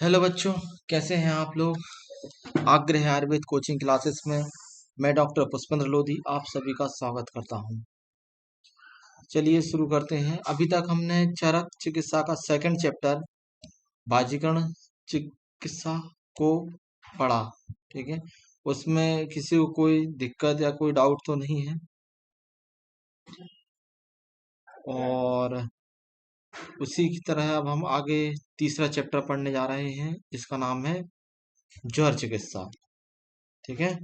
Hello बच्चों, कैसे हैं आप लोग। आग्रह आयुर्वेद कोचिंग क्लासेस में मैं डॉक्टर पुष्पेंद्र लोधी आप सभी का स्वागत करता हूं। चलिए शुरू करते हैं। अभी तक हमने चरक चिकित्सा का सेकंड चैप्टर बाजीकरण चिकित्सा को पढ़ा। ठीक है, उसमें किसी को कोई दिक्कत या कोई डाउट तो नहीं है। और उसी की तरह अब हम आगे तीसरा चैप्टर पढ़ने जा रहे हैं, जिसका नाम है ज्वर चिकित्सा। ठीक है,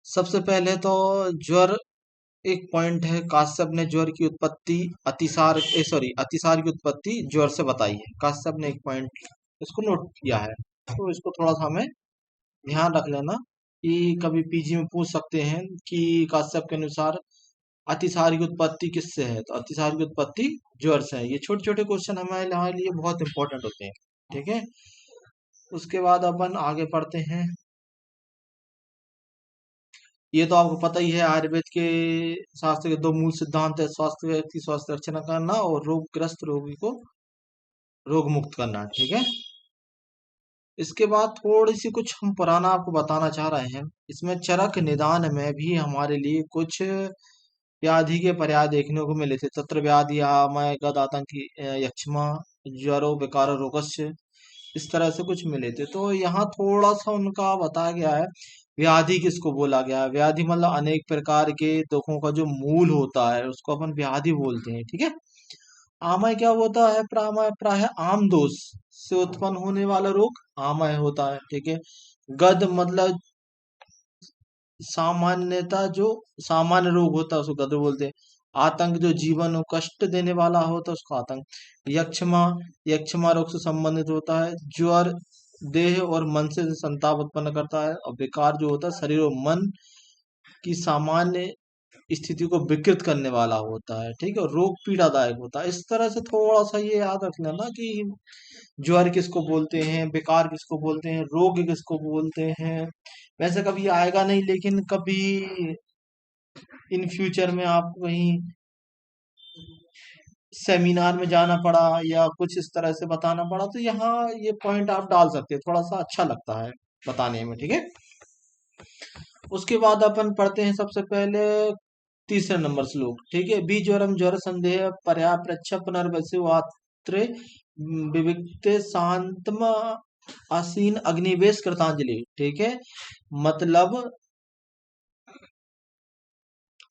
सबसे पहले तो ज्वर एक पॉइंट है। काश्यप ने ज्वर की उत्पत्ति अतिसार की उत्पत्ति ज्वर से बताई है। काश्यप ने एक पॉइंट इसको नोट किया है, तो इसको थोड़ा सा हमें ध्यान रख लेना कि कभी पीजी में पूछ सकते हैं कि काश्यप के अनुसार अतिसार की उत्पत्ति किससे है, तो अतिसार की उत्पत्ति ज्वर से है। ये छोटे छोटे क्वेश्चन हमारे लिए बहुत इंपॉर्टेंट होते हैं। ठीक है, उसके बाद अपन आगे पढ़ते हैं। ये तो आपको पता ही है, आयुर्वेद के शास्त्र के दो मूल सिद्धांत है: स्वास्थ्य व्यक्ति स्वास्थ्य रक्षण करना और रोगग्रस्त रोगी को रोग मुक्त करना। ठीक है, इसके बाद थोड़ी सी कुछ हम पुराना आपको बताना चाह रहे हैं। इसमें चरक निदान में भी हमारे लिए कुछ व्याधि के पर्याय देखने को मिले थे: तत्र व्याधि आमय गद आतंकी यक्ष्मा ज्वरो विकार रोगस्य। इस तरह से कुछ मिले थे, तो यहाँ थोड़ा सा उनका बताया गया है। व्याधि किसको बोला गया है? व्याधि मतलब अनेक प्रकार के दुखों का जो मूल होता है उसको अपन व्याधि बोलते हैं। ठीक है, आमय क्या होता है? प्रामय प्राय आम दोष से उत्पन्न होने वाला रोग आमय होता है। ठीक है, गद मतलब सामान्यता जो सामान्य रोग होता है उसको गद बोलते हैं। आतंक जो जीवन को कष्ट देने वाला होता है उसको आतंक। यक्षमा यक्षमा रोग से संबंधित होता है। ज्वर देह और मन से संताप उत्पन्न करता है। और विकार जो होता है शरीर और मन की सामान्य स्थिति को विकृत करने वाला होता है। ठीक है, और रोग पीड़ादायक होता है। इस तरह से थोड़ा सा ये याद रख लेना कि ज्वर किसको बोलते हैं, विकार किसको बोलते हैं, रोग किसको बोलते हैं। वैसे कभी आएगा नहीं, लेकिन कभी इन फ्यूचर में आपको कहीं सेमिनार में जाना पड़ा या कुछ इस तरह से बताना पड़ा, तो यहाँ ये पॉइंट आप डाल सकते हैं, थोड़ा सा अच्छा लगता है बताने में। ठीक है, उसके बाद अपन पढ़ते हैं सबसे पहले तीसरे नंबर श्लोक। ठीक है, बीजवरम ज्वर संदेह पर्याप्रेक्ष पुनर्वसु आत्रे विविक्ते शांतम आसीन अग्निवेश कृतांजलि। ठीक है, मतलब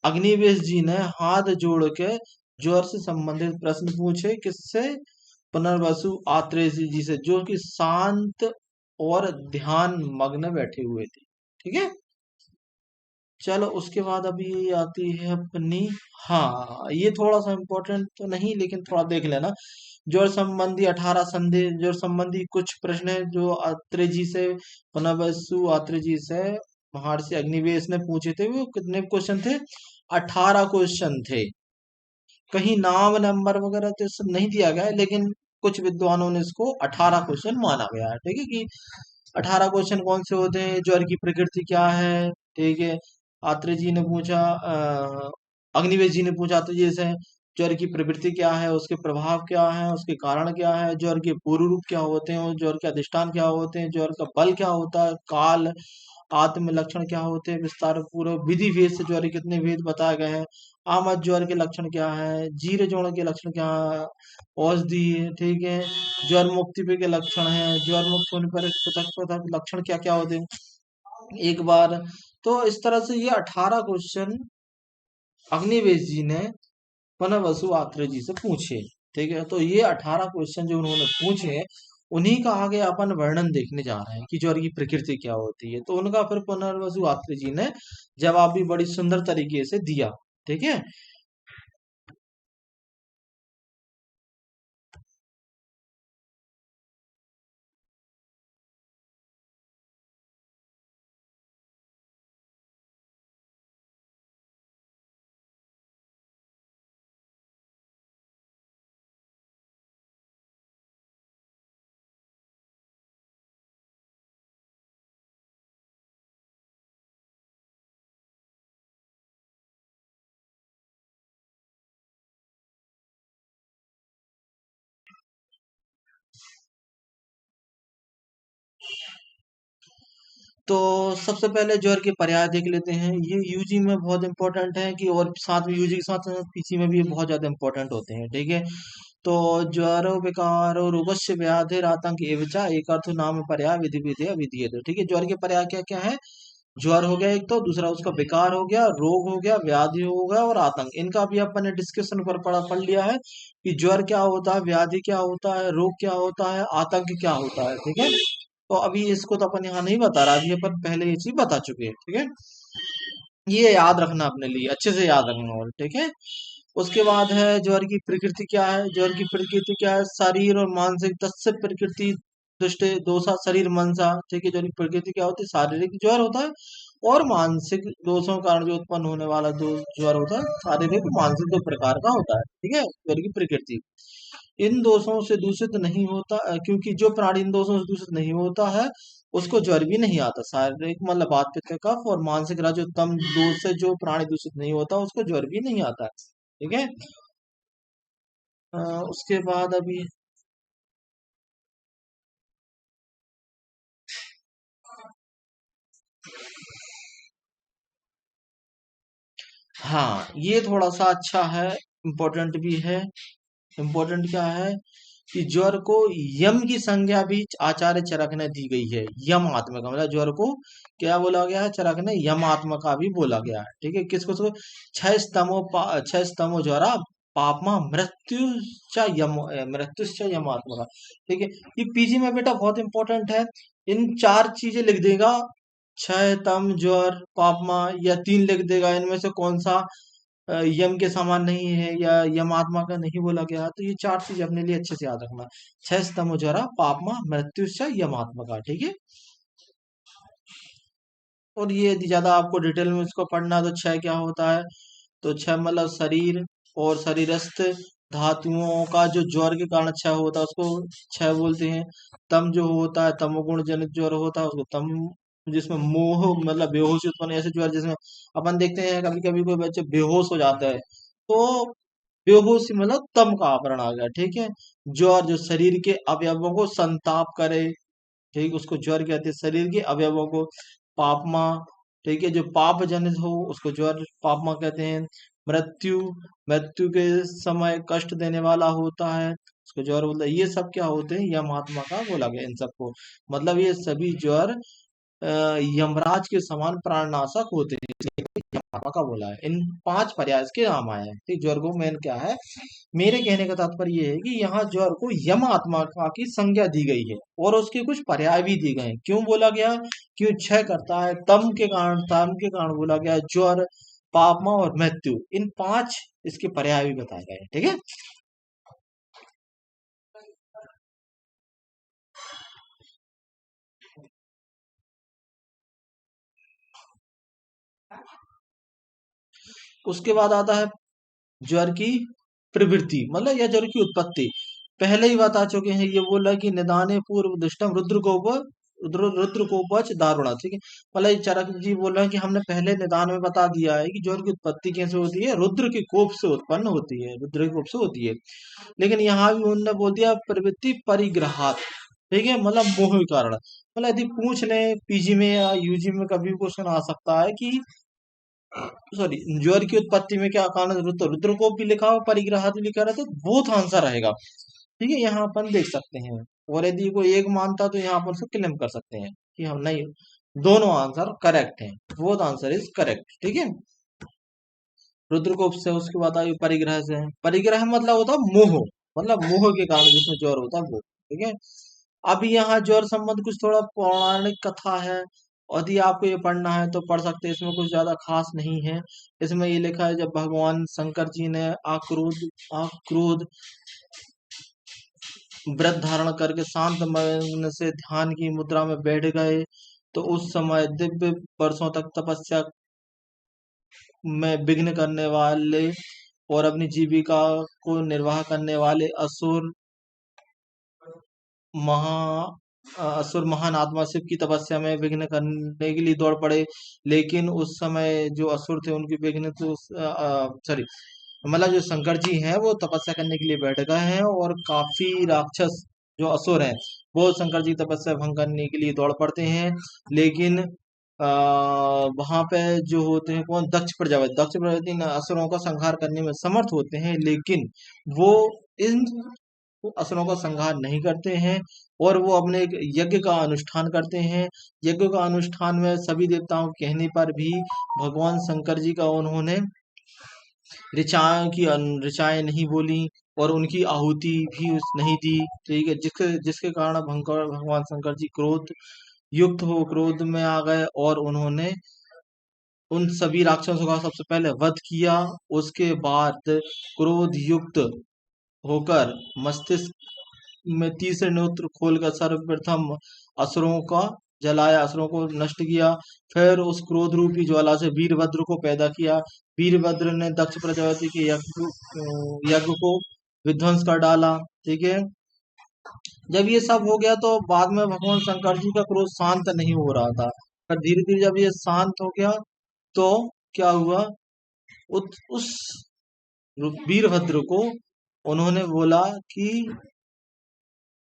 अग्निवेश जी ने हाथ जोड़ के ज्वर से संबंधित प्रश्न पूछे। किससे? पुनर्वसु आत्रेय जी से, जो कि शांत और ध्यान मग्न बैठे हुए थे। ठीक है, चलो उसके बाद अभी आती है अपनी, हाँ ये थोड़ा सा इम्पोर्टेंट तो नहीं, लेकिन थोड़ा देख लेना। ज्वर संबंधी 18 संदेह, ज्वर संबंधी कुछ प्रश्न है जो आत्रेय जी से, पुनर्वसु आत्रेय जी से महर्षि अग्निवेश ने पूछे थे। वो कितने क्वेश्चन थे? 18 क्वेश्चन थे। कहीं नाम नंबर वगैरह तो सब नहीं दिया गया है, लेकिन कुछ विद्वानों ने इसको 18 क्वेश्चन माना गया है। ठीक है, कि 18 क्वेश्चन कौन से होते हैं? ज्वर की प्रकृति क्या है? ठीक है, आत्रेय जी ने पूछा, अग्निवेश जी ने पूछा तो ये से ज्वर की प्रवृत्ति क्या है, उसके प्रभाव क्या है, उसके कारण क्या है, ज्वर के पूर्व रूप क्या होते हैं, ज्वर के अधिष्ठान क्या होते हैं, ज्वर का बल क्या होता है, काल आत्म लक्षण क्या होते हैं, विस्तार पूर्व विधि भेद से ज्वर के कितने भेद बताए गए हैं, आमद ज्वर के लक्षण क्या है, जीर जोड़ के लक्षण क्या है, औषधि। ठीक है, ज्वर मुक्ति पे के लक्षण है, ज्वर मुक्त होने पर पृथक पृथक लक्षण क्या क्या होते हैं एक बार। तो इस तरह से ये 18 क्वेश्चन अग्निवेश जी ने पुनर्वसु आत्रेय जी से पूछे। ठीक है, तो ये 18 क्वेश्चन जो उन्होंने पूछे, उन्हीं का आगे अपन वर्णन देखने जा रहे हैं कि ज्वर की प्रकृति क्या होती है। तो उनका फिर पुनर्वसु आत्रेय जी ने जवाब भी बड़ी सुंदर तरीके से दिया। ठीक है, तो सबसे पहले ज्वर के पर्याय देख लेते हैं। ये यूजी में बहुत इंपॉर्टेंट है कि, और साथ में यूजी के साथ साथ पीसी में भी ये बहुत ज्यादा इंपॉर्टेंट होते हैं। ठीक है, तो ज्वरो विकारो रोगस्य व्याधि आतंक एवचा एक अर्थ नाम पर्याय विधि विधि विधि। तो ठीक है, ज्वर के पर्याय क्या क्या है? ज्वर हो गया एक, तो दूसरा उसका विकार हो गया, रोग हो गया, व्याधि हो गया और आतंक। इनका भी अपन ने डिस्कशन पर पढ़ लिया है कि ज्वर क्या होता है, व्याधि क्या होता है, रोग क्या होता है, आतंक क्या होता है। ठीक है, तो अभी इसको तो अपन यहाँ नहीं बता रहा, अभी अपन पहले ये चीज बता चुके हैं। ठीक है, ये याद रखना अपने लिए, अच्छे से याद रखना। और ठीक है, उसके बाद है ज्वर की प्रकृति क्या है? ज्वर की प्रकृति क्या है? शरीर और मानसिक तस्य प्रकृति दुष्टे दोषा शरीर मनसा। ठीक है, ज्वर की प्रकृति क्या होती है? शारीरिक ज्वर होता है और मानसिक दोषों के कारण जो उत्पन्न होने वाला जो ज्वर होता है, शारीरिक और मानसिक दो प्रकार का होता है। ठीक है, ज्वर की प्रकृति इन दोषों से दूषित नहीं होता, क्योंकि जो प्राणी इन दोषों से दूषित नहीं होता है उसको ज्वर भी नहीं आता। शारीरिक मतलब बात पित्त कफ, और मानसिक जो तम दोष से जो प्राणी दूषित नहीं होता उसको ज्वर भी नहीं आता है। ठीक है, उसके बाद अभी हाँ, ये थोड़ा सा अच्छा है, इम्पोर्टेंट भी है। इम्पोर्टेंट क्या है कि ज्वर को यम की संज्ञा भी आचार्य चरक ने दी गई है। यम आत्मा का मतलब ज्वर को क्या बोला गया है? चरक ने यम आत्मा का भी बोला गया है। ठीक है, किसको? छह स्तमो ज्वरा पापमा मृत्युश्च यम आत्मा का। ठीक है, ये पीजी में बेटा बहुत इंपॉर्टेंट है। इन चार चीजें लिख देगा, क्षय तम ज्वर पापमा, या तीन लिख देगा इनमें से कौन सा यम के समान नहीं है या यम आत्मा का नहीं बोला गया। तो ये चार चीज अपने लिए अच्छे से याद रखना। छह स्तंभ ज्वरा पापमा मृत्युश्च यम आत्मा का। ठीक है, और ये यदि ज्यादा आपको डिटेल में इसको पढ़ना है तो क्षय क्या होता है? तो क्षय मतलब शरीर और शरीरस्थ धातुओं का जो ज्वर के कारण क्षय होता है उसको क्षय बोलते हैं। तम जो होता है तमोगुण जनित ज्वर होता है उसको तम, जिसमें मोह मतलब बेहोशी उत्पन्न, ऐसे ज्वर जिसमें अपन देखते हैं कभी कभी कोई बच्चे बेहोश हो जाता है, तो बेहोशी मतलब तम का आवरण आ गया। ठीक है, ज्वर जो शरीर के अवयवों को संताप करे, ठीक, उसको ज्वर कहते हैं। शरीर के अवयवों को पापमा, ठीक है, जो पाप जनित हो उसको ज्वर पापमा कहते हैं। मृत्यु, मृत्यु के समय कष्ट देने वाला होता है उसको ज्वर बोलते हैं। ये सब क्या होते हैं? यम आत्मा का बोला गया इन सबको। मतलब ये सभी ज्वर यमराज के समान प्राणनाशक होते हैं, इसलिए यम का बोला है। इन पांच पर्याय के नाम आए हैं। ठीक, ज्वर को मेन क्या है? मेरे कहने का तात्पर्य ये है कि यहाँ ज्वर को यम आत्मा का की संज्ञा दी गई है और उसके कुछ पर्याय भी दिए गए हैं। क्यों बोला गया? क्यों क्षय करता है, तम के कारण बोला गया ज्वर, पापमा और मृत्यु, इन पांच इसके पर्याय भी बताए गए हैं। ठीक है, उसके बाद आता है ज्वर की प्रवृत्ति मतलब या ज्वर की उत्पत्ति। पहले ही बता चुके हैं, ये बोला कि निदाने पूर्व दुष्टम रुद्र को उपच दारुणा। ठीक है, मतलब ये चरक जी बोल रहे हैं कि हमने पहले निदान में बता दिया है कि ज्वर की उत्पत्ति कैसे होती है, रुद्र के कोप से उत्पन्न होती है, रुद्र के कोप से होती है। लेकिन यहाँ भी उन्होंने बोल दिया प्रवृत्ति परिग्रहात। ठीक है, मतलब मोह के कारण। मतलब यदि पूछ लें पीजी में या यूजी में कभी क्वेश्चन आ सकता है कि सॉरी ज्वर की उत्पत्ति में क्या कारण, रुद्रकोप भी लिखा हो परिग्रह भी लिखा रहता, तो बोथ आंसर रहेगा। ठीक है, यहाँ अपन देख सकते हैं। और यदि कोई एक मानता तो यहाँ पर उसको क्लेम कर सकते हैं कि हम नहीं, दोनों आंसर करेक्ट हैं, बोथ आंसर इज करेक्ट। ठीक है, रुद्रकोप से, उसके बाद आई परिग्रह से। परिग्रह मतलब होता है मोह, मतलब मोह के कारण जिसमें ज्वर होता है वो। ठीक है, अभी यहाँ ज्वर संबंध कुछ थोड़ा पौराणिक कथा है, और यदि आपको ये पढ़ना है तो पढ़ सकते हैं, इसमें कुछ ज्यादा खास नहीं है। इसमें ये लिखा है जब भगवान शंकर जी ने आक्रोध व्रत धारण करके शांत मन से ध्यान की मुद्रा में बैठ गए, तो उस समय दिव्य वर्षों तक तपस्या में विघ्न करने वाले और अपनी जीविका को निर्वाह करने वाले असुर महान आत्मा शिव की तपस्या में विघ्न करने के लिए दौड़ पड़े। लेकिन उस समय जो असुर थे उनकी विघ्न तो सॉरी मतलब जो शंकर जी हैं वो तपस्या करने के लिए बैठ गए हैं, और काफी राक्षस जो असुर हैं वो शंकर जी तपस्या भंग करने के लिए दौड़ पड़ते हैं। लेकिन वहां पे जो होते हैं कौन, दक्ष प्रजापति इन असुरों का संहार करने में समर्थ होते हैं, लेकिन वो इन असुरों का संहार नहीं करते हैं और वो अपने एक यज्ञ का अनुष्ठान करते हैं। यज्ञ का अनुष्ठान में सभी देवताओं के कहने पर भी भगवान शंकर जी का उन्होंने ऋचाएं नहीं बोली और उनकी आहुति भी नहीं दी। ठीक है, जिसके जिसके कारण भगवान शंकर जी क्रोध युक्त हो क्रोध में आ गए और उन्होंने उन सभी राक्षसों का सबसे पहले वध किया। उसके बाद क्रोध युक्त होकर मस्तिष्क में तीसरे नेत्र खोलकर सर्वप्रथम असुरों का जलाया, असुरों को नष्ट किया। फिर उस क्रोध रूपी ज्वाला से वीरभद्र को पैदा किया। वीरभद्र ने दक्ष प्रजापति के यज्ञ को विध्वंस कर डाला। ठीक है, जब ये सब हो गया तो बाद में भगवान शंकर जी का क्रोध शांत नहीं हो रहा था, पर धीरे धीरे जब ये शांत हो गया तो क्या हुआ, उस वीरभद्र को उन्होंने बोला कि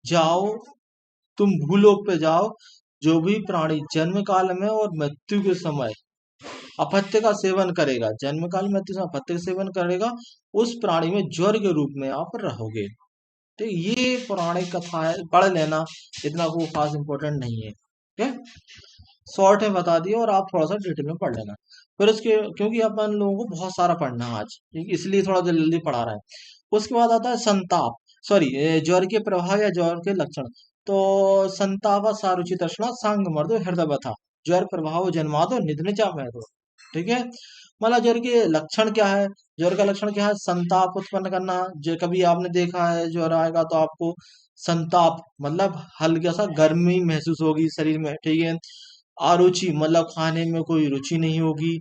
जाओ, तुम भूलोक पे जाओ, जो भी प्राणी जन्म काल में और मृत्यु के समय अपत्य का सेवन करेगा, जन्म काल में मृत्यु समय अपत्य का सेवन करेगा, उस प्राणी में ज्वर के रूप में आप रहोगे। तो ये पौराणिक कथा है, पढ़ लेना, इतना कोई खास इंपॉर्टेंट नहीं है। ठीक है, शॉर्ट में बता दिया और आप थोड़ा सा डिटेल में पढ़ लेना। फिर उसके, क्योंकि अपन लोगों को बहुत सारा पढ़ना है आज, इसलिए थोड़ा जल्दी पढ़ा रहा है। उसके बाद आता है संताप, सॉरी, ज्वर के प्रभाव या ज्वर के लक्षण। तो संताप सारुचि तृष्णा सांग मर्दो हृदय व्यथा, ज्वर प्रभाव जन्मादो निधन में दो। ठीक है, मतलब ज्वर के लक्षण क्या है, ज्वर का लक्षण क्या है, संताप उत्पन्न करना। जो कभी आपने देखा है ज्वर आएगा तो आपको संताप मतलब हल्का सा गर्मी महसूस होगी शरीर में। ठीक है, अरुचि मतलब खाने में कोई रुचि नहीं होगी।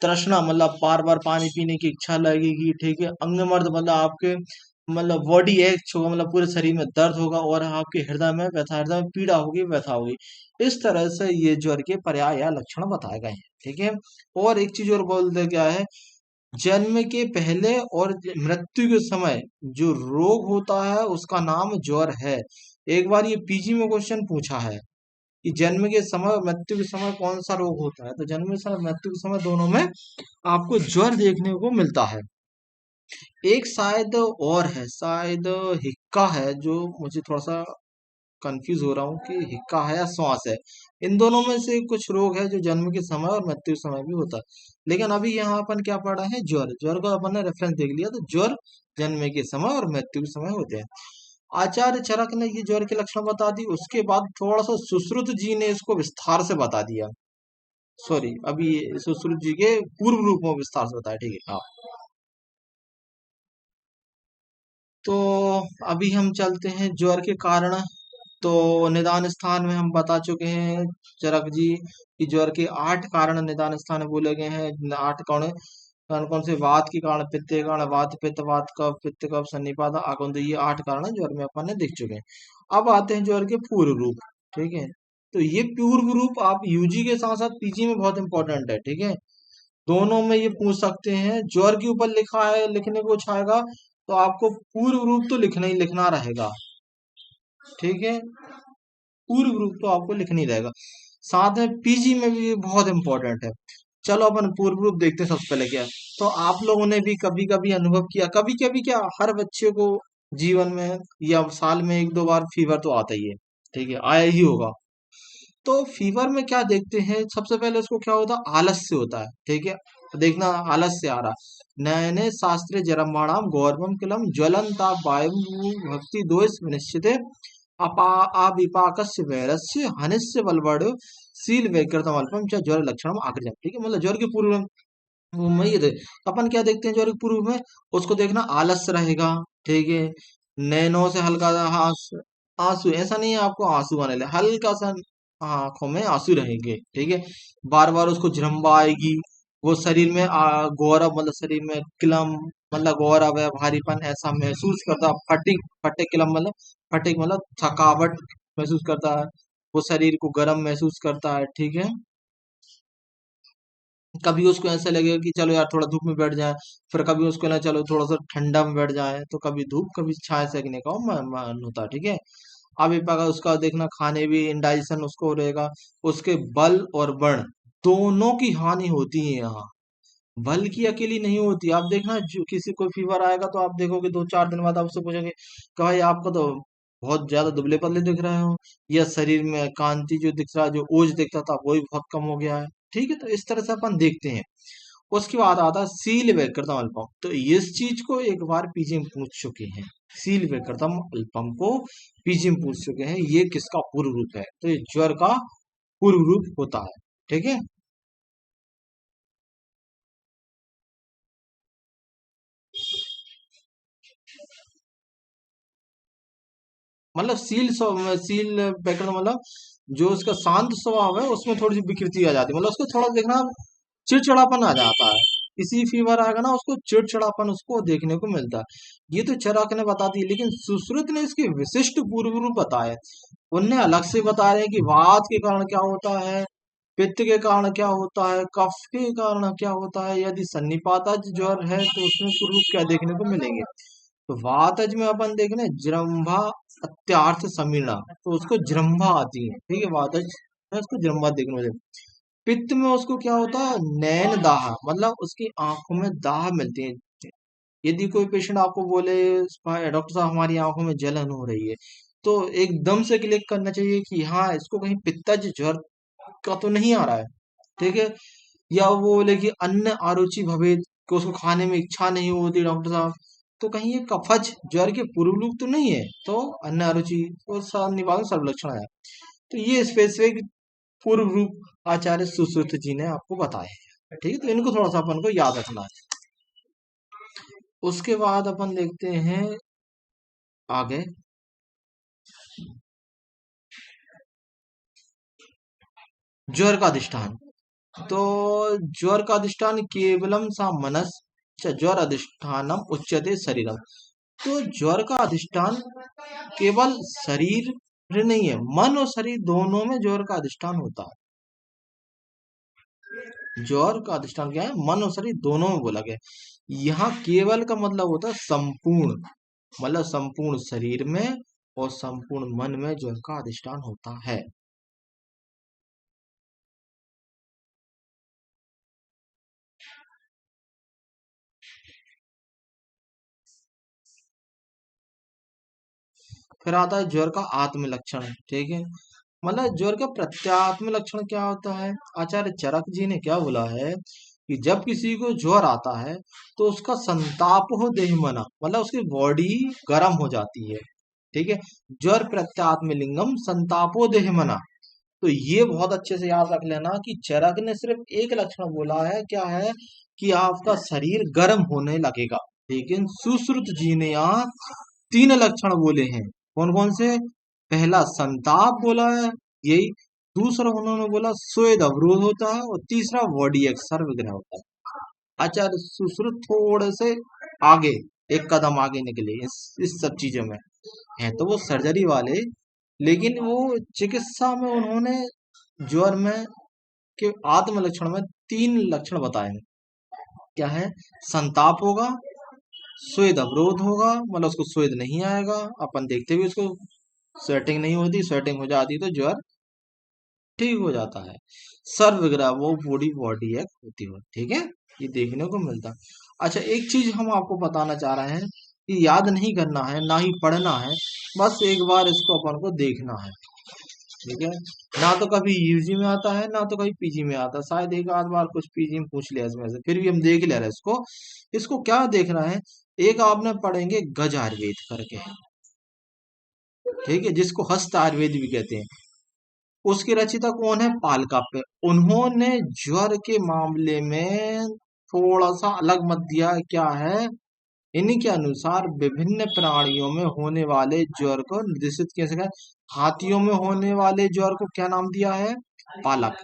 तृष्णा मतलब बार बार पानी पीने की इच्छा लगेगी। ठीक है, अंगमर्द मतलब आपके मतलब बॉडी एक्ट होगा, मतलब पूरे शरीर में दर्द होगा और आपके हृदय में व्यथा, हृदय में पीड़ा होगी, व्यथा होगी। इस तरह से ये ज्वर के पर्याय या लक्षण बताए गए हैं। ठीक है, और एक चीज और बोलते क्या है, जन्म के पहले और मृत्यु के समय जो रोग होता है उसका नाम ज्वर है। एक बार ये पीजी में क्वेश्चन पूछा है कि जन्म के समय और मृत्यु के समय कौन सा रोग होता है, तो जन्म के समय मृत्यु के समय दोनों में आपको ज्वर देखने को मिलता है। एक शायद और है, शायद हिक्का है, जो मुझे थोड़ा सा कंफ्यूज हो रहा हूँ कि हिक्का है या श्वास है। इन दोनों में से कुछ रोग है जो जन्म के समय और मृत्यु के समय भी होता है। लेकिन अभी यहाँ अपन क्या पढ़ रहे हैं, ज्वर। ज्वर को अपन ने रेफरेंस देख लिया, तो ज्वर जन्म के समय और मृत्यु के समय होते हैं। आचार्य चरक ने ये ज्वर के लक्षण बता दी, उसके बाद थोड़ा सा सुश्रुत जी ने इसको विस्तार से बता दिया। सॉरी, अभी सुश्रुत जी के पूर्व रूप में विस्तार से बताया। ठीक है, हाँ। तो अभी हम चलते हैं ज्वर के कारण। तो निदान स्थान में हम बता चुके हैं चरक जी कि ज्वर के 8 कारण निदान स्थान में बोले गए हैं। 8 कौन कौन से, वात के कारण, पित्त के कारण, वात पित्त, वात कफ, पित्त कफ, सन्निपात, आकुंद, ये 8 कारण ज्वर में अपन ने देख चुके हैं। अब आते हैं ज्वर के पूर्व रूप। ठीक है, तो ये पूर्व रूप आप यूजी के साथ साथ पीजी में बहुत इंपॉर्टेंट है। ठीक है, दोनों में ये पूछ सकते हैं। ज्वर के ऊपर लिखा है, लिखने को छाएगा तो आपको पूर्व रूप तो लिखना ही लिखना रहेगा। ठीक है, पूर्व रूप तो आपको लिखना ही रहेगा, साथ में पीजी में भी बहुत इंपॉर्टेंट है। चलो अपन पूर्व रूप देखते हैं सबसे पहले क्या है। तो आप लोगों ने भी कभी कभी अनुभव किया, कभी कभी क्या, हर बच्चे को जीवन में या साल में 1-2 बार फीवर तो आता ही है। ठीक है, आया ही होगा। तो फीवर में क्या देखते हैं, सबसे पहले उसको क्या होता है, आलस्य होता है। ठीक है, देखना आलस्य आ रहा, नयने शास्त्रे जरमाणाम गौरवम किलम ज्वलंता वायु भक्ति दोष विनिश्चित अपा अविपाकस्य वैरस्य हनिस्य बलवड़ सील वैकृतम अल्पम च ज्वर लक्षणम आकृति। ठीक है, मतलब ज्वर के पूर्व में ये अपन क्या देखते हैं, ज्वर के पूर्व में उसको देखना आलस्य रहेगा। ठीक है, नैनों से हल्का सा आंसू, ऐसा नहीं है आपको आंसू आने लगे, हल्का सा आंखों में आंसू रहेंगे। ठीक है, बार बार उसको जृंभा आएगी। वो शरीर में गौरव मतलब शरीर में क्लम मतलब गौरव है, भारीपन ऐसा महसूस करता। फटिक, फटिक क्लम मतलब फटिक मतलब थकावट महसूस करता है। वो शरीर को गर्म महसूस करता है। ठीक है, कभी उसको ऐसा लगेगा कि चलो यार थोड़ा धूप में बैठ जाए, फिर कभी उसको ना चलो थोड़ा सा ठंडा में बैठ जाए, तो कभी धूप कभी छाया सेकने का मन होता है। ठीक है, अभी पका उसका देखना खाने भी इंडाइजेशन उसको रहेगा। उसके बल और वर्ण दोनों की हानि होती है यहाँ। बल की अकेली नहीं होती। आप देखना जो किसी को फीवर आएगा तो आप देखोगे 2-4 दिन बाद आपसे पूछेंगे कि भाई आपको तो बहुत ज्यादा दुबले पतले दिख रहे हो, या शरीर में कांति जो दिख रहा है, जो ओज दिखता था वो भी बहुत कम हो गया है। ठीक है, तो इस तरह से अपन देखते हैं। उसके बाद आता है सील व कृतम अल्पम। तो इस चीज को एक बार पीजी में पूछ चुके हैं। सील व कृतम अल्पम को पीजी में पूछ चुके हैं, ये किसका पूर्व रूप है? तो ये ज्वर का पूर्व रूप होता है। ठीक है, मतलब सील पैटर्न मतलब जो उसका शांत स्वभाव है उसमें थोड़ी सी विकृति आ जाती है। मतलब उसको थोड़ा देखना चिड़चिड़ापन आ जाता है। किसी फीवर आएगा ना उसको चिड़चिड़ापन उसको देखने को मिलता है। ये तो चरक ने बता दी, लेकिन सुश्रुत ने इसके विशिष्ट पूर्व रूप बताए। उनने अलग से बता रहे हैं कि वात के कारण क्या होता है, पित्त के कारण क्या होता है, कफ के कारण क्या होता है, यदि सन्निपातज ज्वर है तो उसमें पूर्व रूप क्या देखने को मिलेंगे। तो वातज में अपन देख रहे हैं जृंभा अत्यार्थ समीरणा, तो उसको जृंभा आती है। ठीक है, वातज में उसको जृंभा देखने को मिलेगा। पित्त में उसको क्या होता है, नैन दाह, मतलब उसकी आंखों में दाह मिलती है। यदि कोई पेशेंट आपको बोले डॉक्टर साहब हमारी आंखों में जलन हो रही है, तो एकदम से क्लिक करना चाहिए कि हाँ इसको कहीं पित्तज ज्वर का तो नहीं आ रहा है। ठीक है, या वो बोले कि अन्न अरुचि भवेद, कि उसको खाने में इच्छा नहीं होती डॉक्टर साहब, तो कहीं ये कफज ज्वर के पूर्व रूप तो नहीं है। तो अन्न अरुचि और निवारण सर्व लक्षण है। तो ये स्पेसिफिक पूर्व रूप आचार्य सुश्रुत जी ने आपको बताए हैं। ठीक है, तो इनको थोड़ा सा अपन को याद रखना है। उसके बाद अपन देखते हैं आगे, ज्वर का अधिष्ठान। तो ज्वर का अधिष्ठान केवलम सा मनस ज्वर अधिष्ठानम उच्यते शरीरम। तो ज्वर का अधिष्ठान केवल शरीर नहीं है, मन और शरीर दोनों में ज्वर का अधिष्ठान होता है। ज्वर का अधिष्ठान क्या है, मन और शरीर दोनों में बोला गया है। यहाँ केवल का मतलब होता है संपूर्ण, मतलब संपूर्ण शरीर में और संपूर्ण मन में ज्वर का अधिष्ठान होता है। फिर आता है ज्वर का आत्म लक्षण। ठीक है, मतलब ज्वर का प्रत्यात्म लक्षण क्या होता है? आचार्य चरक जी ने क्या बोला है कि जब किसी को ज्वर आता है तो उसका संताप हो देह मना, मतलब उसकी बॉडी गर्म हो जाती है। ठीक है, ज्वर प्रत्यात्म लिंगम संतापो देह मना। तो ये बहुत अच्छे से याद रख लेना कि चरक ने सिर्फ एक लक्षण बोला है, क्या है कि आपका शरीर गर्म होने लगेगा। लेकिन सुश्रुत जी ने यहाँ 3 लक्षण बोले हैं। कौन कौन से? पहला संताप बोला है, यही। दूसरा उन्होंने बोला स्वेद अवरोध होता है, और तीसरा बॉडी एक सर्वग्रह होता है। आचार्य सुश्रुत थोड़े से आगे, एक कदम आगे निकले इस सब चीजों में। है तो वो सर्जरी वाले, लेकिन वो चिकित्सा में उन्होंने ज्वर में के आत्म लक्षण में 3 लक्षण बताए हैं। क्या है? संताप होगा, स्वेद अवरोध होगा, मतलब उसको स्वेद नहीं आएगा, अपन देखते भी उसको स्वेटिंग नहीं होती, स्वेटिंग हो जाती तो ज्वर ठीक हो जाता है। सर्वग्रह वो बॉडी बॉडी एक होती है। ठीक है, ये देखने को मिलता है। अच्छा, एक चीज हम आपको बताना चाह रहे हैं कि याद नहीं करना है ना ही पढ़ना है, बस एक बार इसको अपन को देखना है। ठीक है, ना तो कभी यूजी में आता है ना तो कभी पीजी में आता है। शायद एक आध बार कुछ पीजी में पूछ लिया इसमें से, फिर भी हम देख ले रहे हैं इसको। इसको क्या देखना है, एक आपने पढ़ेंगे गज आयुर्वेद करके। ठीक है, जिसको हस्त आयुर्वेद भी कहते हैं। उसके रचयिता कौन है? पालकाप्य। उन्होंने ज्वर के मामले में थोड़ा सा अलग मत दिया है। क्या है? इन्हीं के अनुसार विभिन्न प्राणियों में होने वाले ज्वर को निर्देशित किया सका। हाथियों में होने वाले ज्वर को क्या नाम दिया है? पालक।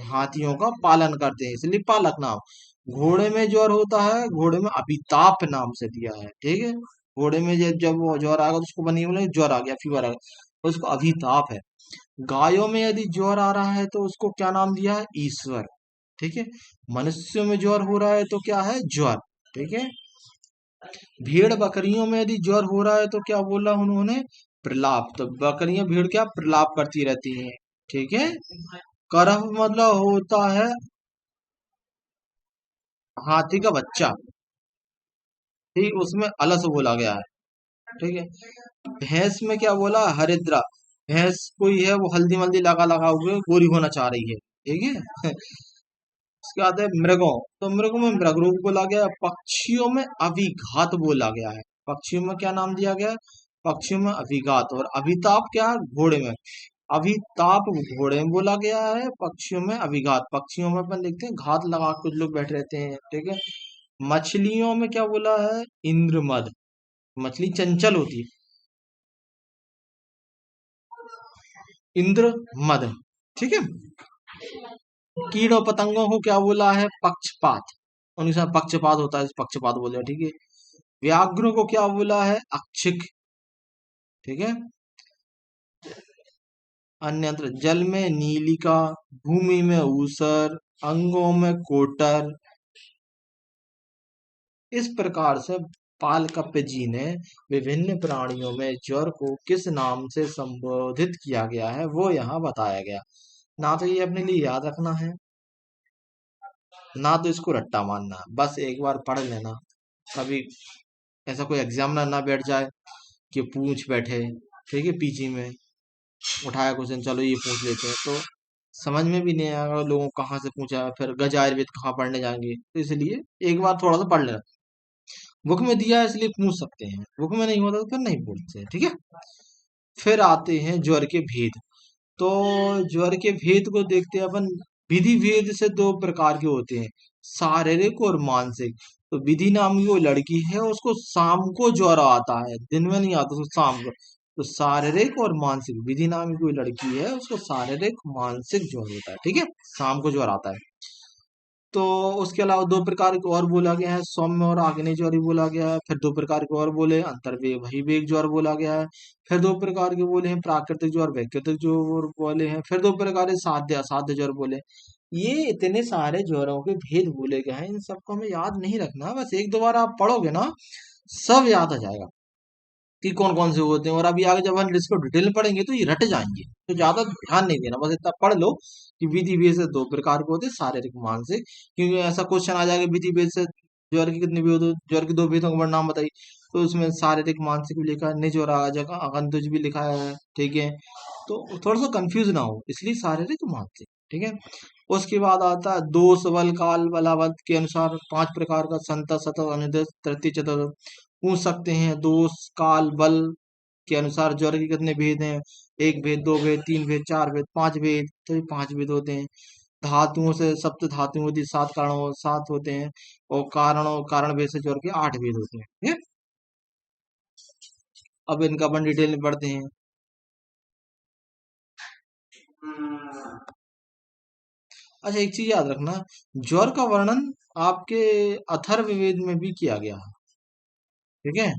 हाथियों का पालन करते हैं इसलिए पालक नाम। घोड़े में ज्वर होता है, घोड़े में अभिताप नाम से दिया है। ठीक है, घोड़े में जब जब वो ज्वर आएगा तो उसको बनी बोले ज्वर आ गया, फीवर आ गया, तो उसको अभिताप है। गायों में यदि ज्वर आ रहा है तो उसको क्या नाम दिया है? ईश्वर। ठीक है, मनुष्यों में ज्वर हो रहा है तो क्या है? ज्वर। ठीक है, भेड़ बकरियों में यदि ज्वर हो रहा है तो क्या बोला उन्होंने? प्रलाप। तो बकरियां भेड़ क्या प्रलाप करती रहती हैं, ठीक है। करह मतलब होता है हाथी का बच्चा, ठीक, उसमें अलस बोला गया है, ठीक है। भैंस में क्या बोला, हरिद्रा। भैंस कोई है वो हल्दी मल्दी लगा लगा हुए गोरी होना चाह रही है, ठीक है। उसके बाद है मृगों। तो मृगों में मृग रूप बोला गया है। पक्षियों में अभिघात बोला गया है। पक्षियों में क्या नाम दिया गया है, पक्षियों में अभिघात। और अभिताप क्या है, घोड़े में। अभिताप घोड़े में बोला गया है, पक्षियों में अभिघात। पक्षियों में अपन देखते हैं घात लगा के कुछ लोग बैठे रहते हैं, ठीक है। मछलियों में क्या बोला है, इंद्रमद। मछली चंचल होती है, इंद्र मद, ठीक है। कीड़ों पतंगों को क्या बोला है, पक्षपात। उनके साथ पक्षपात होता है, पक्षपात बोले, ठीक है। व्याघ्र को क्या बोला है, अक्षिक, ठीक है। अन्यत्र जल में नीलिका, भूमि में ऊसर, अंगों में कोटर। इस प्रकार से पालकप्य जी ने विभिन्न प्राणियों में ज्वर को किस नाम से संबोधित किया गया है वो यहाँ बताया गया। ना तो ये अपने लिए याद रखना है, ना तो इसको रट्टा मानना है, बस एक बार पढ़ लेना। कभी ऐसा कोई एग्जाम ना बैठ जाए कि पूछ बैठे, ठीक है, पीजी में उठाया क्वेश्चन, चलो ये पूछ लेते हैं, तो समझ में भी नहीं आएगा लोगों को कहाँ से पूछा, फिर गज आयुर्वेद कहाँ पढ़ने जाएंगे। तो इसलिए एक बार थोड़ा सा पढ़ लेना। बुक में दिया है इसलिए पूछ सकते हैं, बुक में नहीं होता तो फिर नहीं पूछते हैं, ठीक है। फिर आते हैं ज्वर के भेद। तो ज्वर के भेद को देखते हैं अपन। विधि भेद से दो प्रकार के होते हैं, शारीरिक और मानसिक। तो विधि नाम की वो लड़की है, उसको शाम को ज्वर आता है, दिन में नहीं आता, उसको शाम को। तो शारीरिक और मानसिक, विधि नाम की कोई लड़की है, उसको शारीरिक मानसिक ज्वर होता है, ठीक है, शाम को ज्वर आता है। तो उसके अलावा दो प्रकार के और बोला गया है, सौम्य और आग्नेय ज्वर भी बोला गया है। फिर दो प्रकार के और बोले, अंतर्वेग बहिर्वेग ज्वर बोला गया है। फिर दो प्रकार के बोले हैं, प्राकृतिक ज्वर वैकृतिक ज्वर बोले हैं। फिर दो प्रकार के साध्य असाध्य ज्वर बोले। ये इतने सारे ज्वरों के भेद बोले गए हैं, इन सबको हमें याद नहीं रखना, बस एक दो बार आप पढ़ोगे ना सब याद आ जाएगा कि कौन कौन से होते हैं। और अभी आगे जब हम इसको डिटेल में पढ़ेंगे तो ये रट जाएंगे, तो ज्यादा ध्यान नहीं देना, बस इतना पढ़ लो कि विधि भेद से दो प्रकार के होते हैं, शारीरिक मानसिक। क्योंकि ऐसा क्वेश्चन आ जाएगा विधि भेद से ज्वर की कितने भेद होते, ज्वर के दो भेदों के नाम बताइए, तो उसमें शारीरिक मानसिक भी लिखा है, निज और जगह अगंतुज भी लिखा है, ठीक है। तो थोड़ा सा कंफ्यूज ना हो, इसलिए शारीरिक मानसिक, ठीक है। उसके बाद आता है दोष बल काल बलावत के अनुसार पांच प्रकार का संत सतत अनुदेश तृतीय चतुर्थ पूछ सकते हैं। दोष काल बल के अनुसार ज्वर के कितने भेद हैं, एक भेद, दो भेद, तीन भेद, चार भेद, पांच भेद। तो ये पांच भेद होते हैं। धातुओं से सप्त धातु होती है, सात कारणों सात होते हैं। और कारणों कारण भेद से ज्वर के आठ भेद होते हैं, ठीक है? अब इनका अपन डिटेल में पढ़ते हैं। अच्छा, एक चीज याद रखना, ज्वर का वर्णन आपके अथर्ववेद में भी किया गया है, ठीक है।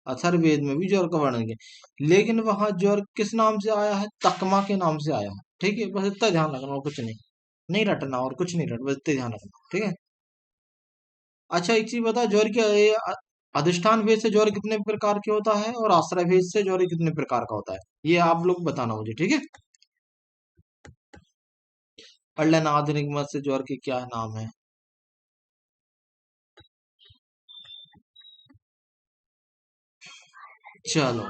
अथर्ववेद में भी ज्वर का वर्णन किया, लेकिन वहां ज्वर किस नाम से आया है, तकमा के नाम से आया है, ठीक है। बस इतना ध्यान रखना और कुछ नहीं, नहीं रटना और कुछ नहीं रटना, बस इतना ध्यान रखना, ठीक है। अच्छा, एक चीज बता, ज्वर के अधिष्ठान भेद से ज्वर कितने प्रकार के होता है और आश्रय भेद से ज्वर कितने प्रकार का होता है, ये आप लोग बताना मुझे, ठीक है। पढ़ लेना आधुनिक मत से ज्वर के क्या नाम है। चलो,